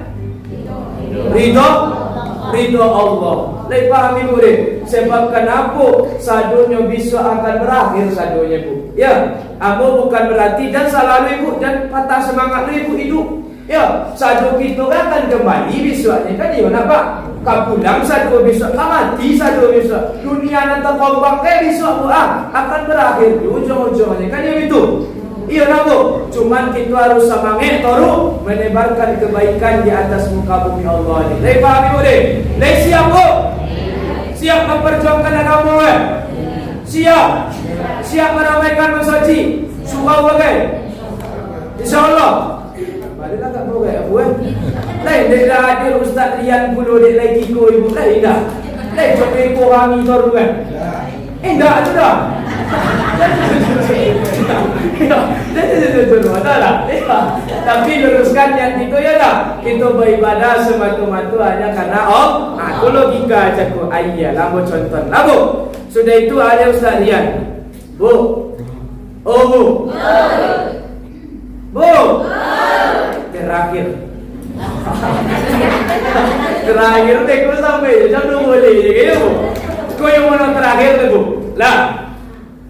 ridho Allah. Lek paham ibu deh. Sebab kenapa sadonya bisa akan berakhir sadonya bu. Ya, aku bukan berarti dan selalu ibu dan patah semangat ibu hidup. Ya, sado kita akan kembali besoknya kan ya nak Pak. Kau pulang sado besok, kau mati sado besok. Dunia nanti kau bangkai besok bu akan berakhir ujung-ujungnya kan ya itu. Iya nak bu, cuman kita harus semangat toru menebarkan kebaikan di atas muka bumi Allah ini. Lek paham ibu deh? Lek siap bu? Siap memperjuangkan agama kan? Siap? Siap meramaikan masaji? Surau bagai? InsyaAllah. Bagaimana tak boleh abu lain dia dah hadir Ustaz Rian puluh dia lagi ko ibu lain dah. Lain coba ko kami toru kan? Dah tu dah. Tapi luruskan yang itu ya lah. Kita beribadah semata-mata hanya karena itu logika aja ko. Ayah lagu contoh lagu. Sudah itu ada Ustaz Rian. Bu. Oh bu. Bu. Terakhir deh kau sampai jangan boleh je bu. Kau yang mana terakhir tu bu? Lah.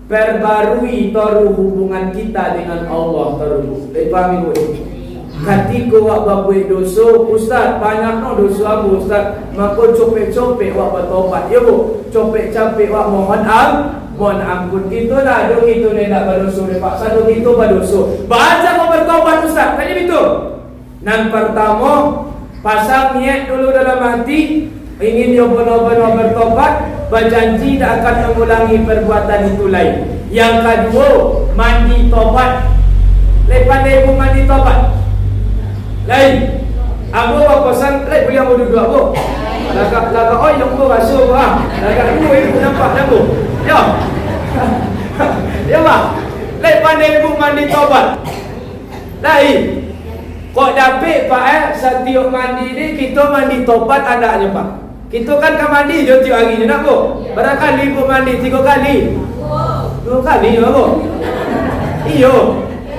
Perbarui toru hubungan kita dengan Allah toru. Paham ibu? Ketika wak berbuat dosa, Ustaz banyak no dosa aku Ustaz. Maka copek-copek wak bertobat. Ya bu, copek-copek wak mohon ampun. Kita dah ada kita ni nak berdosa. Paksa ada kita berdosa. Baca mau bertobat Ustaz. Kan itu? Yang pertama, pasang niat dulu dalam hati. Ingin dia benar-benar bertobat, berjanji tak akan mengulangi perbuatan itu lain. Yang kedua, mandi tobat. Lepas dia ibu mandi tobat. Lain. Abu apa pesan? Lain boleh abu duduk abu. Lagak oi yang abu rasuh ah. Lagak ibu nampak dah abu. Ya. Ya mak. Lepas dia ibu mandi tobat. Lain. Kok dapik pak setiap mandi ni kita mandi tobat adanya pak. Kita kan mandi je tiap hari ni nak bu. Barangkali ibu mandi 3 kali. 2 kali je bu. Iyo.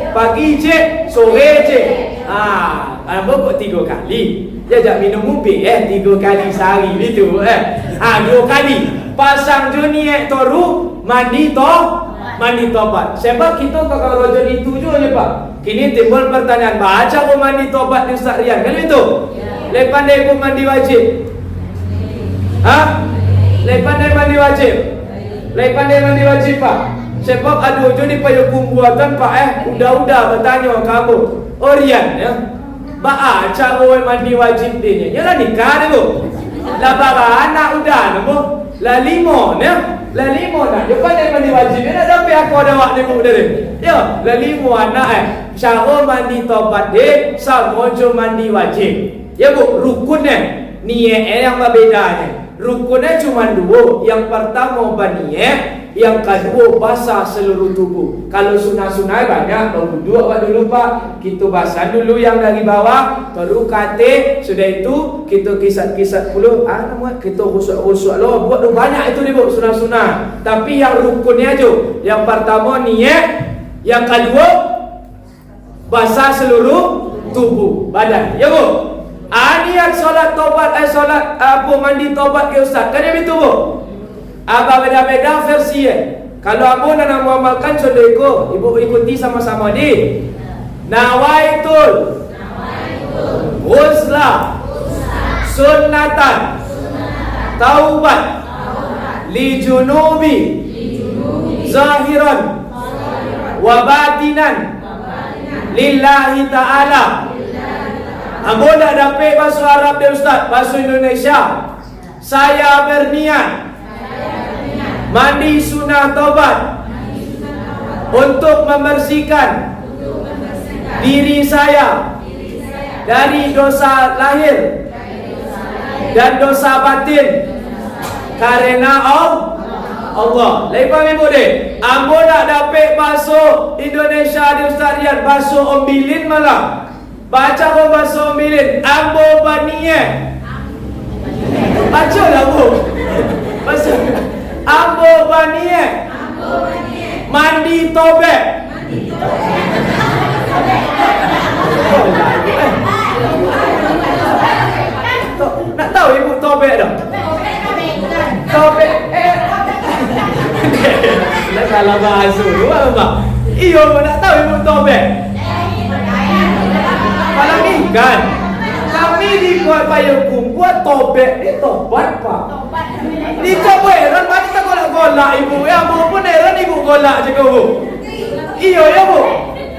Pagi cek, sore cek. Apa kok 3 kali? Dia jak minum ubi 3 kali sehari gitu 2 kali. Pasang je niat toru mandi tobat. Sebab kita kalau rojo itu je pak. Kini timbul pertanyaan, baca kok mandi tobat di Ustaz Rian kan itu? Lepas dia pun mandi wajib. Lepas dia mandi wajib. Lepas dia mandi wajib pak. Sebab aduh jadi payah kumbuatan pak udah bertanya kamu. Oh Rian ya. Baca kok mandi wajib dia. Yalah nikah dia bu. Lah bara anak udah nabo. Lah 5 ya. Lah 5 dah. Lepas dia mandi wajib dia nak sampai aku ada wak dia bu dia. Ya, lah 5 anak cara mandi tobat dia sama je mandi wajib. Ya bu, rukunnya niat yang berbeza. Rukunnya cuma 2. Yang pertama berniat, yang kedua basah seluruh tubuh. Kalau sunah-sunah banyak, berwuduk awak dulu pak. Kita basah dulu yang dari bawah, baru kate. Sudah itu kita kisat-kisat puluh. Kita rusuk-rusuk lah. Buat tu banyak itu ni bu, sunah-sunah. Tapi yang rukunnya je. Yang pertama niat, yang kedua basah seluruh tubuh badan. Ya bu. Niat solat tobat solat mandi tobat ke ustaz. Kan itu bu. Beda-beda versi Kalau abu nak mengamalkan sudah ibu ikuti sama-sama di. Nawaitul Ghusla Sunnatan Taubat Li junubi Zahiran Wa batinan Lillahi ta'ala. Abu nak dapat bahasa Arab dia ustaz, bahasa Indonesia. Saya berniat mandi sunnah taubat untuk membersihkan diri saya dari dosa lahir dan dosa batin karena Allah. Lepas ibu deh, ambo nak dapat bahasa Indonesia di Ustaz Rian, bahasa Ombilin malah. Baca kau bahasa Ombilin, ambo baniye. Baca lah bu. Bahasa ambo baniye. Mandi tobek. Nak tahu ibu tobek dah? Tobek. Nak salah bahasa dulu apa? Iyo nak tahu ibu tobek. Malam ni kan kami dibuat payung buat tobek ni tobat pak. Ni coba heran macam tak golak ibu ya pun heran ibu golak je kau. Iyo ya bu.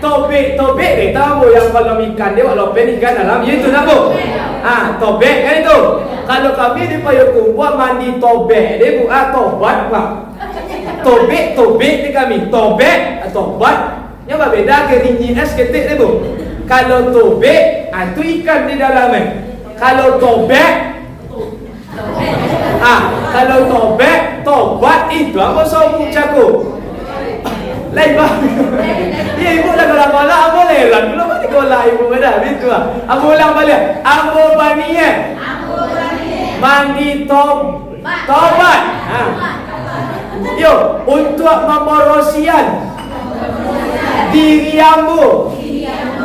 Tobek ni tahu yang kalau ikan dia walau pen ikan dalam itu nak bu. Tobek kan itu. Kalau kami di payung buat mandi tobek dia bu tobat pak. Tobek ni kami tobek tobat. Yang berbeda ke rinji es ketik ni bu. Kalau tobek itu ikan di dalamnya. Kalau tobek kalau tobek tobat itu apa sabu cakup. Lain bang. Ya ibu dah golak-golak apa leran. Belum ada golak ibu dah gitu ah. Abu ulang balik. Abu baniye. Mandi tobat. Yo, untuk memborosian diri ambu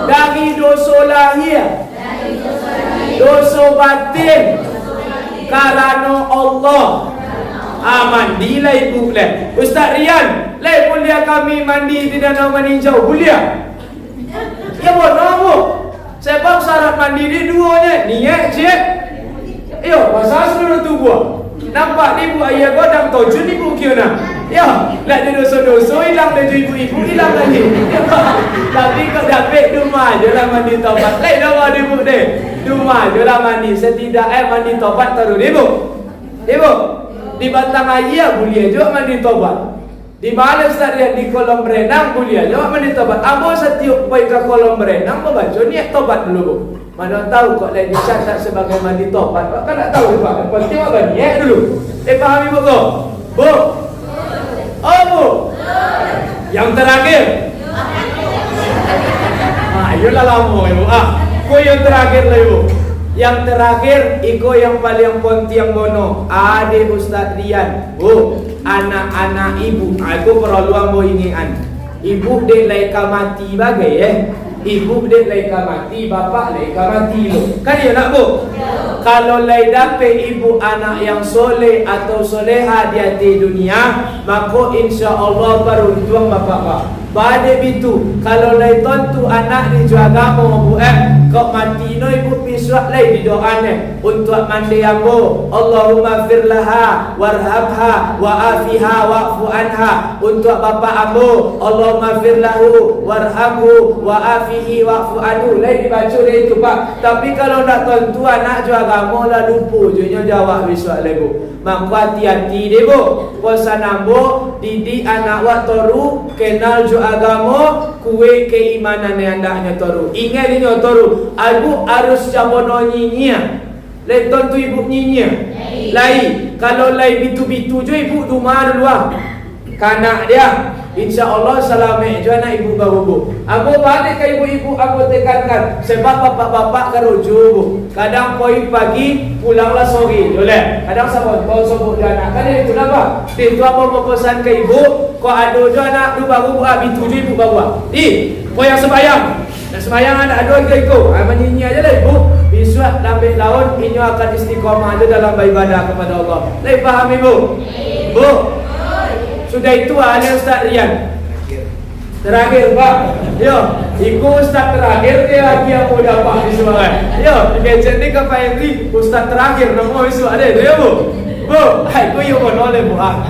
dari dosa lahir, dosa batin karena Allah. Mandilah ibu boleh. Ustaz Rian, boleh kami mandi di danau meninjau? Boleh? Ya boleh bu. Sebab syarat mandi di duanya niat cik. Yo, basah seluruh tubuh. Nampak ni bu ayah godang tojun ibu kira. Ya, nak ada dosa-dosa hilang dah ibu-ibu hilang lagi. Tapi kau dapat rumah je lah mandi taubat. Lain dah ada ibu deh. Rumah je lah mandi. Setidaknya mandi taubat taruh ibu. Ibu, di batang ayah boleh juga mandi taubat. Di mana Ustaz Rian? Di kolam berenang kuliah. Jawab mana tobat? Abo setiap pergi ke kolam berenang membaca niat tobat dulu bu. Mana tahu kok lain dicatat sebagai mandi tobat. Kan tak tahu Pak. Yang penting apa niat dulu. Faham ibu kau? Bu. Oh bu. Yang terakhir. Ayolah lama ibu. Kau yang terakhir lah ibu. Yang terakhir, iko yang paling penting bono. Adik Ustaz Rian. Bu, anak-anak ibu. Aku perlu ambo inian. Ibu dek laika mati bagai Ibu dek laika mati, bapak laika mati lo. Kan ya nak bu? Ya. Kalau lai dapet ibu anak yang soleh atau soleha di hati dunia, maka insya Allah beruntung bapak-bapak. Pada itu, kalau lai tentu anak di agama bu kau mati no ibu piswak lai di doanya untuk mandi ambo. Allahumma firlaha warhabha wa'afiha wa'fu anha. Untuk bapak ambo, Allahumma firlahu warhabhu wa'afihi wa'fu anhu. Lai dibaca lai itu pak. Tapi kalau nak tentu anak ju agama lah lupa je jawab piswak lai bu. Maka hati-hati deh bu. Puasa nambo didik anak wak toru kenal ju agama kue keimanan yang andaknya toru. Ingat ini toru. Ibu harus jabono nyinyia. Lai tentu ibu nyinyia. Lai kalau lai bitu-bitu je ibu rumah dulu kanak dia. Insya Allah selamat je anak ibu baru. Aku balik ke ibu-ibu aku tekankan sebab bapak-bapak keruju bu. Kadang poin pagi pulanglah sore. Boleh. Kadang sabot kau sebut dia anak. Kan itu apa? Itu apa mau pesan ke ibu? Kau ada je anak tu baru habis tujuh ibu baru. Kau yang sembahyang. Dan sembahyang anak ada ke ikut. Menyinyi aja lah ibu. Besok lambat laun ini akan istiqamah ada dalam beribadah kepada Allah. Lai faham ibu? Bu. Sudah itu ada Ustaz Rian. Terakhir Pak. Yo, ikut Ustaz terakhir dia lagi yang mau dapat di semua. Yo, gadget ni ke Pak Henry Ustaz terakhir nama isu ada dia bu. Bu, hai ku yo boleh bu ah.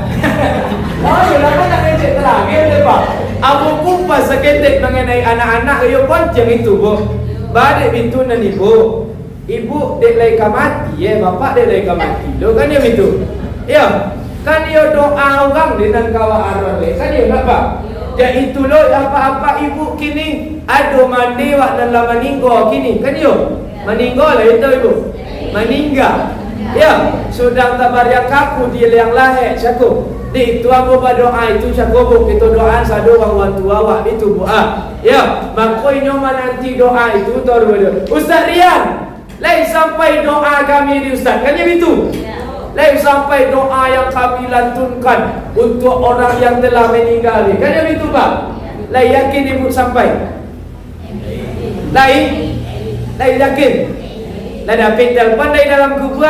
Oh, yo lama nak gadget terakhir deh Pak. Aku kupas seketik mengenai anak-anak yo ponceng itu bu. Balik pintu nan ibu. Ibu dek laika mati bapak dek laika mati. Lo kan yang itu. Yo. Kan dia doa orang dengan kawan arwah kan dia nak pak. Ya itu loh apa-apa ibu kini ada mandi wak dalam meninggal kini kan dia meninggal lah itu ibu meninggal ya sudah tabar yang kaku dia yang lahir cakup di itu aku berdoa itu cakup itu doa sadu orang tua wak itu bu ya makanya nanti doa itu taruh Ustaz Rian lain sampai doa kami di Ustaz kan dia itu lain sampai doa yang kami lantunkan untuk orang yang telah meninggal. Kan yang itu Pak? Lain yakin ibu sampai? Lain yakin? Lain dapat telefon dari dalam kubur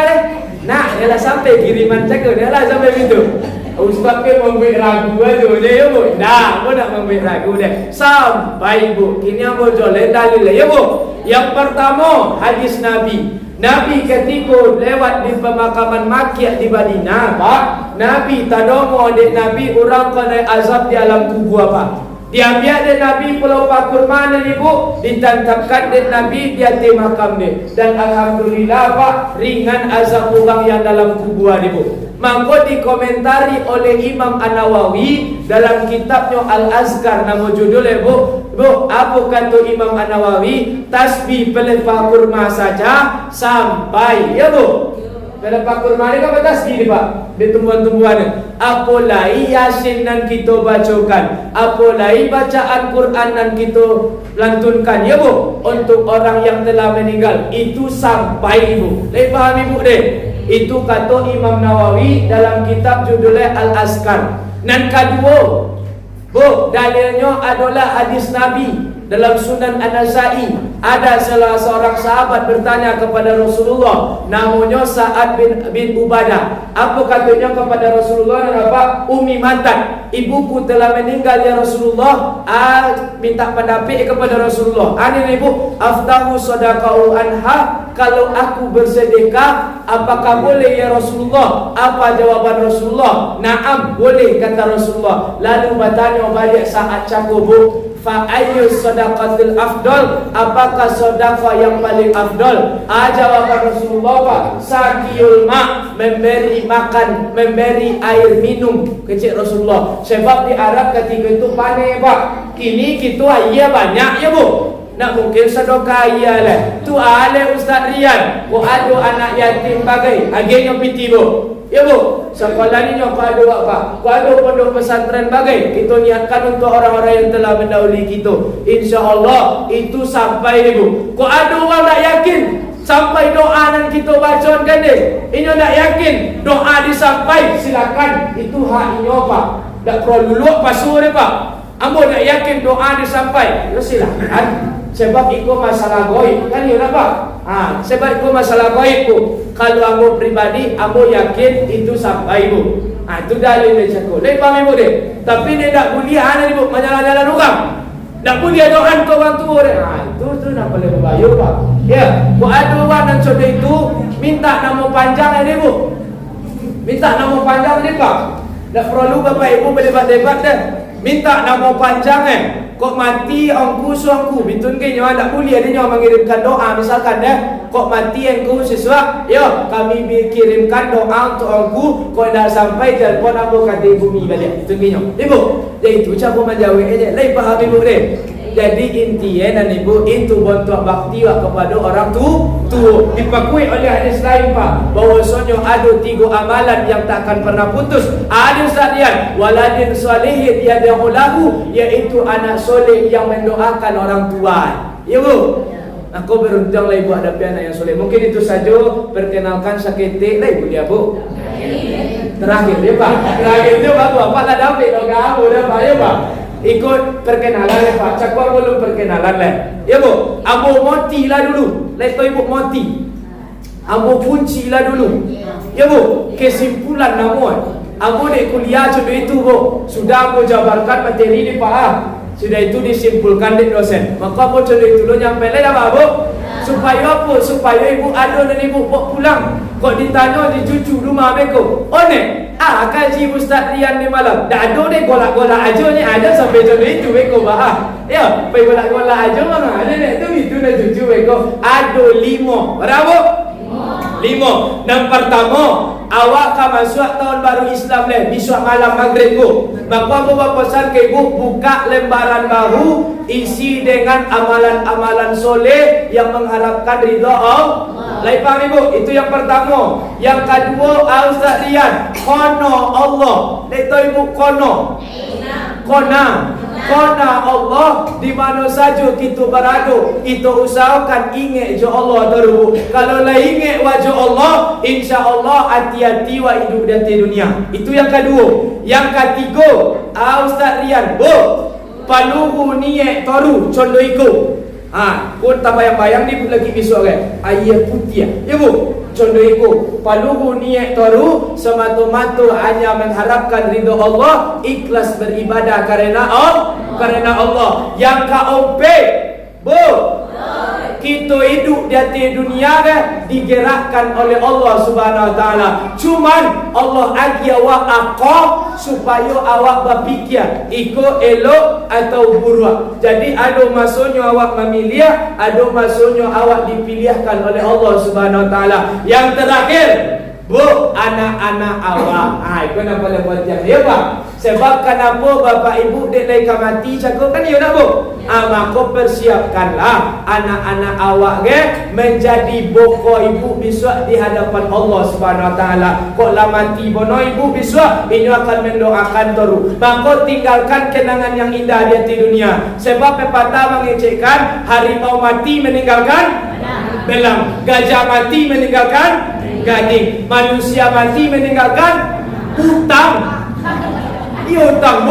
nak, dia lah sampai kiriman cakap, dia lah sampai itu. Ustaz ke membuat ragu aja ya bu? Nah, aku nak membuat ragu deh. Sampai ibu, kini aku jualan dalil ya bu. Yang pertama hadis Nabi. Nabi ketika lewat di pemakaman Makkiyah di Madinah, Pak, Nabi tadomo dek Nabi orang kena azab di alam kubur apa? Diambil dek Nabi pulau Pakur mana ibu, ditangkapkan dek Nabi di atas makam dia. Dan alhamdulillah Pak, ringan azab orang yang dalam kubur ibu. Maka dikomentari oleh Imam An-Nawawi dalam kitabnya Al-Azkar, nama judulnya Bu, apa kata Imam An-Nawawi? Tasbih pelepah kurma saja sampai ya bu. Pelepah kurma ni apa tasbih ni Pak? Di tumbuhan-tumbuhan. Apalagi Yasin nan kita bacakan, apalagi bacaan Quran nan kita lantunkan ya bu. Untuk orang yang telah meninggal itu sampai ibu. Faham ibu deh? Itu kata Imam Nawawi dalam kitab judulnya Al-Azkar. Dan kedua, bu, dalilnya adalah hadis Nabi dalam Sunan An-Nasa'i. Ada salah seorang sahabat bertanya kepada Rasulullah, namanya Sa'ad bin Ubadah. Apa katanya kepada Rasulullah? Apa? Umi mantan, ibuku telah meninggal ya Rasulullah. Minta pendapat kepada Rasulullah. Ini ibu, aftahu sadaqahu anha. Kalau aku bersedekah, apakah boleh ya Rasulullah? Apa jawaban Rasulullah? Naam, boleh kata Rasulullah. Lalu bertanya balik Sa'ad cakup, fa ayyu sadaqatul afdal, apakah sedekah yang paling afdal? Jawab Rasulullah Pak, sakiyul ma, memberi makan, memberi air minum. Kecil Rasulullah. Sebab di Arab ketika itu panen Pak. Kini kita iya banyak ya Bu. Nak mungkin sedekah iya lah. Tu ale Ustaz Rian, ko ado anak yatim bagai, agenya piti Bu. Ya Bu, sekolah ni nyo pada apa? Pada pondok pesantren bagai. Kita niatkan untuk orang-orang yang telah mendahului kita. Insya-Allah itu sampai ni Bu. Kok ada orang tak yakin sampai doa nan kita bacakan deh. Inyo tak yakin doa disampai, silakan. Itu hak inyo Pak. Tak perlu luluk pasu ni Pak. Ambo tak yakin doa disampai. Ya silakan. Sebab itu masalah goib kan ya Pak. Sebab itu masalah goib Bu. Kalau ambo pribadi, ambo yakin itu sampai Bu. Itu dalil dia cakap. Lain paham Ibu deh. Tapi dia tak boleh ni Bu, menjalan-jalan orang. Tak boleh doa ke orang tua deh. Itu nak boleh berbayar Pak. Ya, Bu ada orang yang contoh itu minta nama panjang ni Bu. Minta nama panjang ni Pak. Tak perlu Bapak Ibu berdebat-debat dah. Minta nama panjang kok mati angku suangku bitun ke nyawa tak boleh ada nyawa mengirimkan doa misalkan kok mati angku sesuatu yo kami kirimkan doa untuk angku kok dah sampai telepon aku kata bumi balik bitun ke nyawa Ibu jadi itu cara menjawab aja lain paham Ibu deh. Jadi intinya Ibu itu bentuk bakti kepada orang tua dipakui oleh hadis lain Pak bahwasanya ada 3 amalan yang takkan pernah putus. Hadis tadian waladin salihin yad'u lahu, yaitu anak soleh yang mendoakan orang tua. Ya Bu. Aku beruntung lah Ibu hadapi anak yang soleh. Mungkin itu saja perkenalkan sakit lah Ibu dia Bu. Terakhir ya Pak. Terakhir itu Bapak lah dapat kamu dah Pak ya Pak. Ikut perkenalan ya Pak. Cakap belum perkenalan lah. Ya Bu. Ambo moti lah dulu. Leto Ibu moti. Ambo kunci lah dulu. Ya Bu. Kesimpulan nama. Ambo dek kuliah contoh itu Bu. Sudah ambo jabarkan materi ni Pak. Sudah itu disimpulkan di dosen. Maka ambo contoh itu lo nyampe lah Pak Bu. Supaya apa? Supaya Ibu ada dan Ibu bawa pulang. Kok ditanya di cucu rumah Beko. Oh ne. Kaji Ustaz Rian ni malam. Tak ada ni golak-golak aja ni ada sampai contoh itu Beko bah. Ya, pergi golak-golak aja mana ada ni tu itu nak cucu Beko. Ada 5. Berapa? 5. Yang pertama, awak kan masuk tahun baru Islam leh, besok malam maghrib Bu. Maka aku pesan ke Ibu buka lembaran baru isi dengan amalan-amalan soleh yang mengharapkan ridha Allah. Lain paham Ibu? Itu yang pertama. Yang kedua, Ustaz Rian, kono Allah. Itu Ibu kono. Kona Allah di mana saja kita berada, kita usahakan ingat je Allah dulu. Kalau lah ingat wajah Allah, insya-Allah hati-hati wa hidup di dunia. Itu yang kedua. Yang ketiga, Ustaz Rian, Bu, paluhu niat toru contoh iku. Pun tak bayang-bayang ni lagi besok kan. Ayah putih. Ya Bu. Contoh itu, paluhu niat toru semata-mata hanya mengharapkan ridha Allah, ikhlas beribadah karena Allah. Yang kaope, Bu, kita hidup di atas dunia digerakkan oleh Allah Subhanahu Wa Taala. Cuman Allah agi awak akal supaya awak berfikir ikut elok atau buruk. Jadi ada masanya awak memilih, ada masanya awak dipilihkan oleh Allah Subhanahu Wa Taala. Yang terakhir, Bu, anak-anak awak. Itu nak boleh buat yang dia Pak. Sebab kenapa Bapak Ibu dek lagi mati cakap kan ya nak Bu. Maka persiapkanlah anak-anak awak menjadi boko Ibu besok di hadapan Allah Subhanahu Wa Taala. Kok lah mati bono Ibu besok, ini akan mendoakan toru. Maka tinggalkan kenangan yang indah di dunia. Sebab pepatah mengecekkan harimau mati meninggalkan belang, gajah mati meninggalkan gading, manusia mati meninggalkan hutang. Ia hutang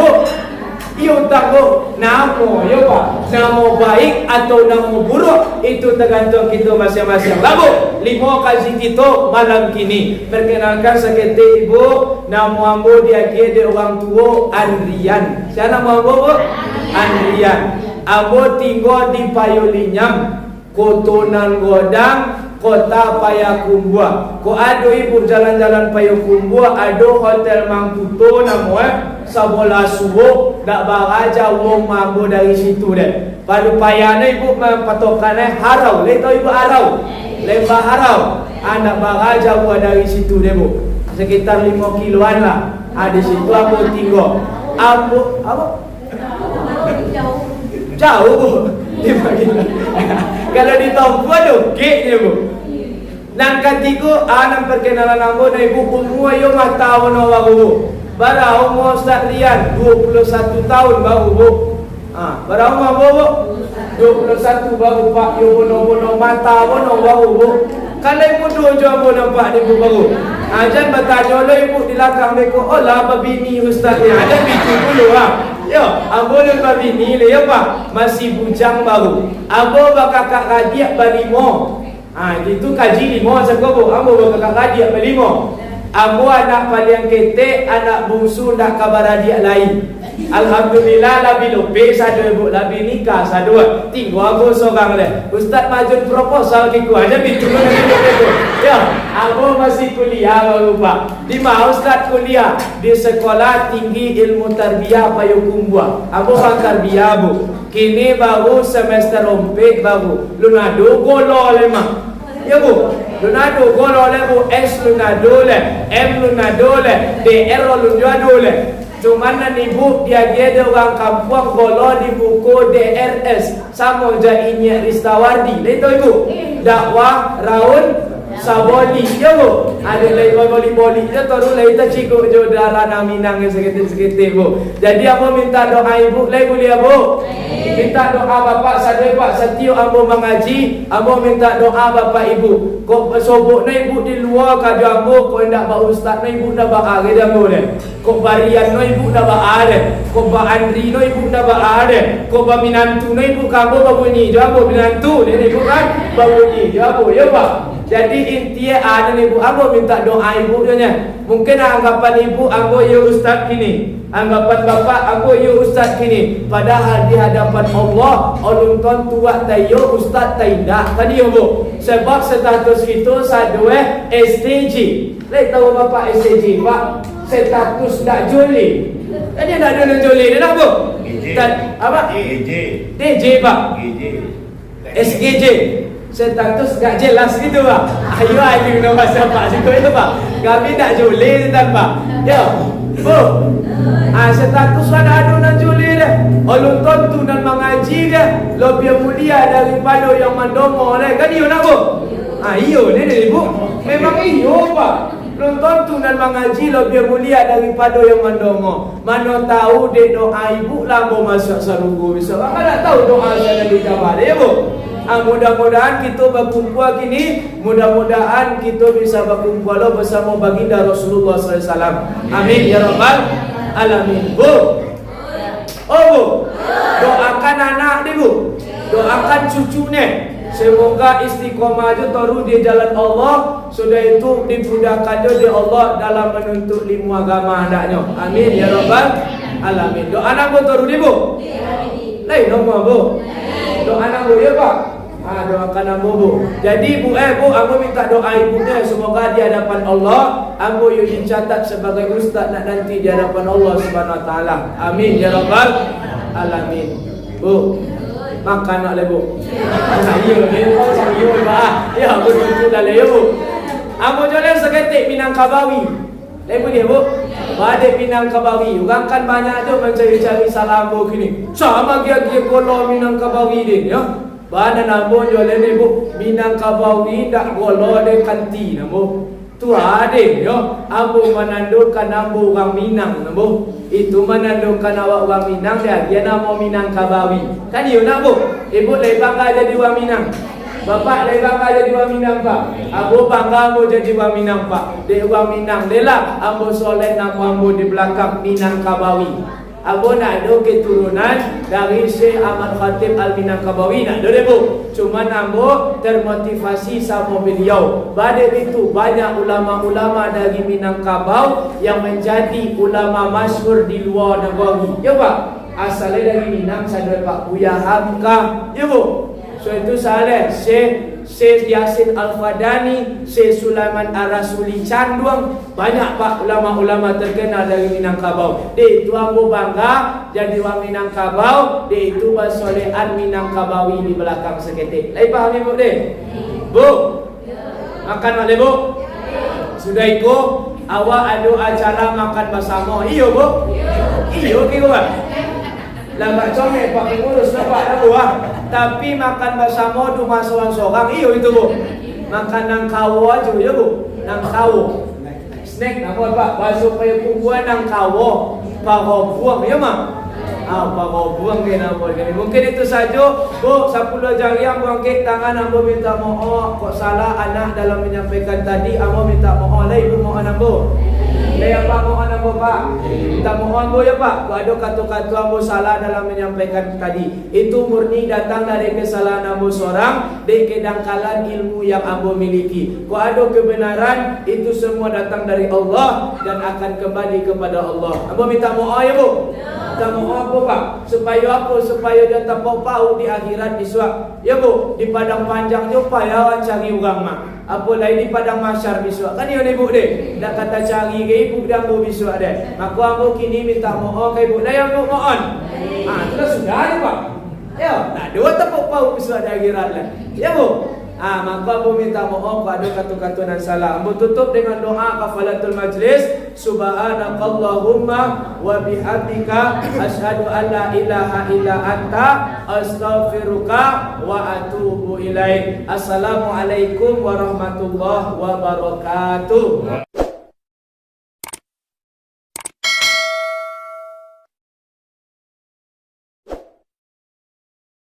Bu. Namo ya Pak. Namo baik atau namo buruk itu tergantung kita masing-masing. Lalu 5 kali kita malam kini. Perkenalkan sekete Ibu, nama ambo dia de orang tua Andrian. Siapa nama ambo Bu? Andrian. Ambo tinggal di Payolinyam, Kotonan Godang, Kota Payakumbuh. Ko ada Ibu jalan-jalan Payakumbuh, ada hotel Mangkuto nama Sabola Suwo. dak baraja wong mambo dari situ deh. Pada payane ibu patokannya harau, leto ibu harau, lembah harau. Anak baraja buat dari situ deh bu, sekitar 5 kiloan lah. Di situ aku tinggal. Ambo apa? Jauh bu, 5 kilo. Kalau di Tompu ada gate bu. Nang katiku anak perkenalan ambo na ibu umur yo mata wono wagu bu. Bara umur Ustaz Lian 21 tahun baru bu. Bara umur bu 21 baru Pak yo wono mata wono wagu bu. Kalau ibu dojo ambo nampak ni bu baru. Ajan bertanya lo ibu di belakang beko, oh lah babini Ustaz Lian. Ada bitu dulu Yo, ambo dan babini le ya Pak, masih bujang baru. Ambo bakakak radiak balimo. Itu kaji limo sakobo. Ambo bakakak radiak balimo. Ambo anak paling kete, anak bungsu nak kabar radiak lain. Alhamdulillah labi lope sadu ibu, labi nikah sadu. Tinggal ambo seorang le. Ustaz majun proposal kiku ada bitu kan itu. Ya, ambo masih kuliah baru Pak. Di mana Ustaz kuliah di sekolah tinggi ilmu tarbiyah Payakumbuh. Ambo bang tarbiyah bu. Kini baru semester 4 baru. Lunado golo le mak. Ya bu. Lunado golo le bu. S lunado le, M lunado le, DR lunado le. Cuman ibu dia ada orang kampung golo di buku DRS sama jainya Ristawardi. Itu ibu. Dakwah Raun Saboli ya bu. Ada lagi boli ya taruh lagi tak cikgu jodara naminang sekitar bu. Jadi aku minta doa ibu lagi boleh bu. Minta doa bapak sadai Pak Setio ambo mengaji, ambo minta doa bapak ibu. Kok sobok na ibu di luar kajo ambo, kok ndak ba ustaz na ibu dah ba are dah ambo deh. Kok barian no ibu dah ba are, kok ba Andri no ibu dah ba are, kok ba minantu no ibu kambo ba bunyi jo ambo minantu ni ibu kan ba bunyi jo ambo ya Pak. Jadi intinya ada ibu ambo minta doa ibu nya. Mungkin anggapan ibu ambo ya ustaz kini. Anggapan bapak ambo ya ustaz kini. Padahal di hadapan Allah olunton tua tayo ustaz taindak tadi ya bu. Sebab status itu sadue STJ. Lek tahu bapak STJ Pak, status dak joli. Tadi dak ada joli dia nak bu. Apa? DJ Pak. SGJ. Status gak jelas gitu Pak. Ayo ayo nama bahasa Pak juga itu Pak. Kami tak juli tak Pak. Yo, bu. Status ada nan juli deh. Olun tontu dan mengaji deh. Lebih mulia daripada yang mandomo deh. Kan iyo nak bu? Iyo ni bu. Memang iyo Pak. Belum tontu dan mengaji lebih mulia daripada yang mandomo. Mana tahu de doa ibu lah mau masuk sarunggu bisa. Mana tahu doa saya dijawab ya bu. Mudah-mudahan kita berkumpul gini, mudah-mudahan kita bisa berkumpul bersama baginda Rasulullah SAW. Amin ya rabbal alamin. Bu, oh bu, doakan anak ni bu, doakan cucunya. Semoga istiqomah je taruh di jalan Allah. Sudah itu dimudahkan je di Allah dalam menuntut 5 agama hendaknya. Amin ya rabbal alamin. Doa anak bu taruh ni bu. Lain nama bu. Doa anak bu ya Pak. Doakan ambo bu. Jadi bu ambo minta doa ibunya semoga di hadapan Allah ambo yo dicatat sebagai ustaz nak nanti di hadapan Allah Subhanahu wa taala. Amin ya rabbal alamin. Bu, makan nak le bu. Sayur ni, sayur Pak. Ya bu tu dah le bu. Ambo jalan seketik Minangkabawi. Lepas dia bu, pada Minangkabawi. Orang kan banyak tu mencari-cari salah ambo kini. Sama dia kalau Minangkabawi dia, ya. Bana namo jualan ni bu Minangkabawi dak golo de kanti namo. Tu ada yo. Ambo menandukan ambo orang Minang namo. Itu menandukan awak orang Minang dia namo Minangkabawi. Kan yo nak bu. Ibu lebih bangga jadi orang Minang. Bapak lebih bangga jadi orang Minang Pak. Ambo bangga ambo jadi orang Minang Pak. Dia orang Minang delah ambo soleh nama ambo di belakang Minangkabawi. Abu nak ada keturunan dari Syekh Ahmad Khatib Al-Minangkabawi nak ada bu. Cuma Abu termotivasi sama beliau. Pada itu banyak ulama-ulama dari Minangkabau yang menjadi ulama masyhur di luar negeri. Ya Pak. Asalnya dari Minang sadar Pak Buya Hamka. Ya bu. So itu salah Syekh Syekh Yasin Al-Fadani, Syekh Sulaiman Ar-Rasuli Canduang. Banyak pak ulama-ulama terkenal dari Minangkabau. Dia itu ambo bangga jadi orang Minangkabau. Dia itu bersolehan Minangkabawi di belakang seketik. Lagi paham ibu deh? Bu, makan oleh bu? Sudah ikut? Awak ada acara makan bersama. Iyo bu? Iyo kira kan? Lambat comel pak pengurus nampak dah bu ah. Tapi makan bersama cuma seorang-seorang. Iyo itu bu. Makan nang kawo aja ya bu. Nang kawo. Snack nama pak. Basuh payah perempuan nang kawo. Paro buang ya mak. Paro buang ke nama ni. Mungkin itu saja bu. 10 jari ambo angkat tangan ambo minta mohon. Kok salah anak dalam menyampaikan tadi ambo minta mohon lah ibu mohon ambo. Saya apa mohon ambo pak? Minta mohon bu ya pak. Kalau ada kata-kata ambo salah dalam menyampaikan tadi, itu murni datang dari kesalahan ambo seorang, dari kedangkalan ilmu yang ambo miliki. Kalau ada kebenaran, itu semua datang dari Allah dan akan kembali kepada Allah. Ambo minta mohon ya bu. Minta mohon apa pak? Supaya apa? Supaya dia tak pau di akhirat besok. Ya bu, di padang panjang tu payah cari orang mak. Apa lain di padang mahsyar besok. Kan dia ibu deh. Dah kata cari ke ibu dan bu besok deh. Maka ambo kini minta mohon ke ibu. Dah yang bu mohon. Terus sudah ni pak. Ya, nak dua tepuk pau besok di akhirat lah. Ya bu. Maka ambo minta mohon kalau ada kata-kata yang salah. Ambo tutup dengan doa kafalatul majlis. Subhanakallahumma wa bihamdika asyhadu an la ilaha illa anta astaghfiruka wa atubu ilaik. Assalamualaikum warahmatullahi wabarakatuh.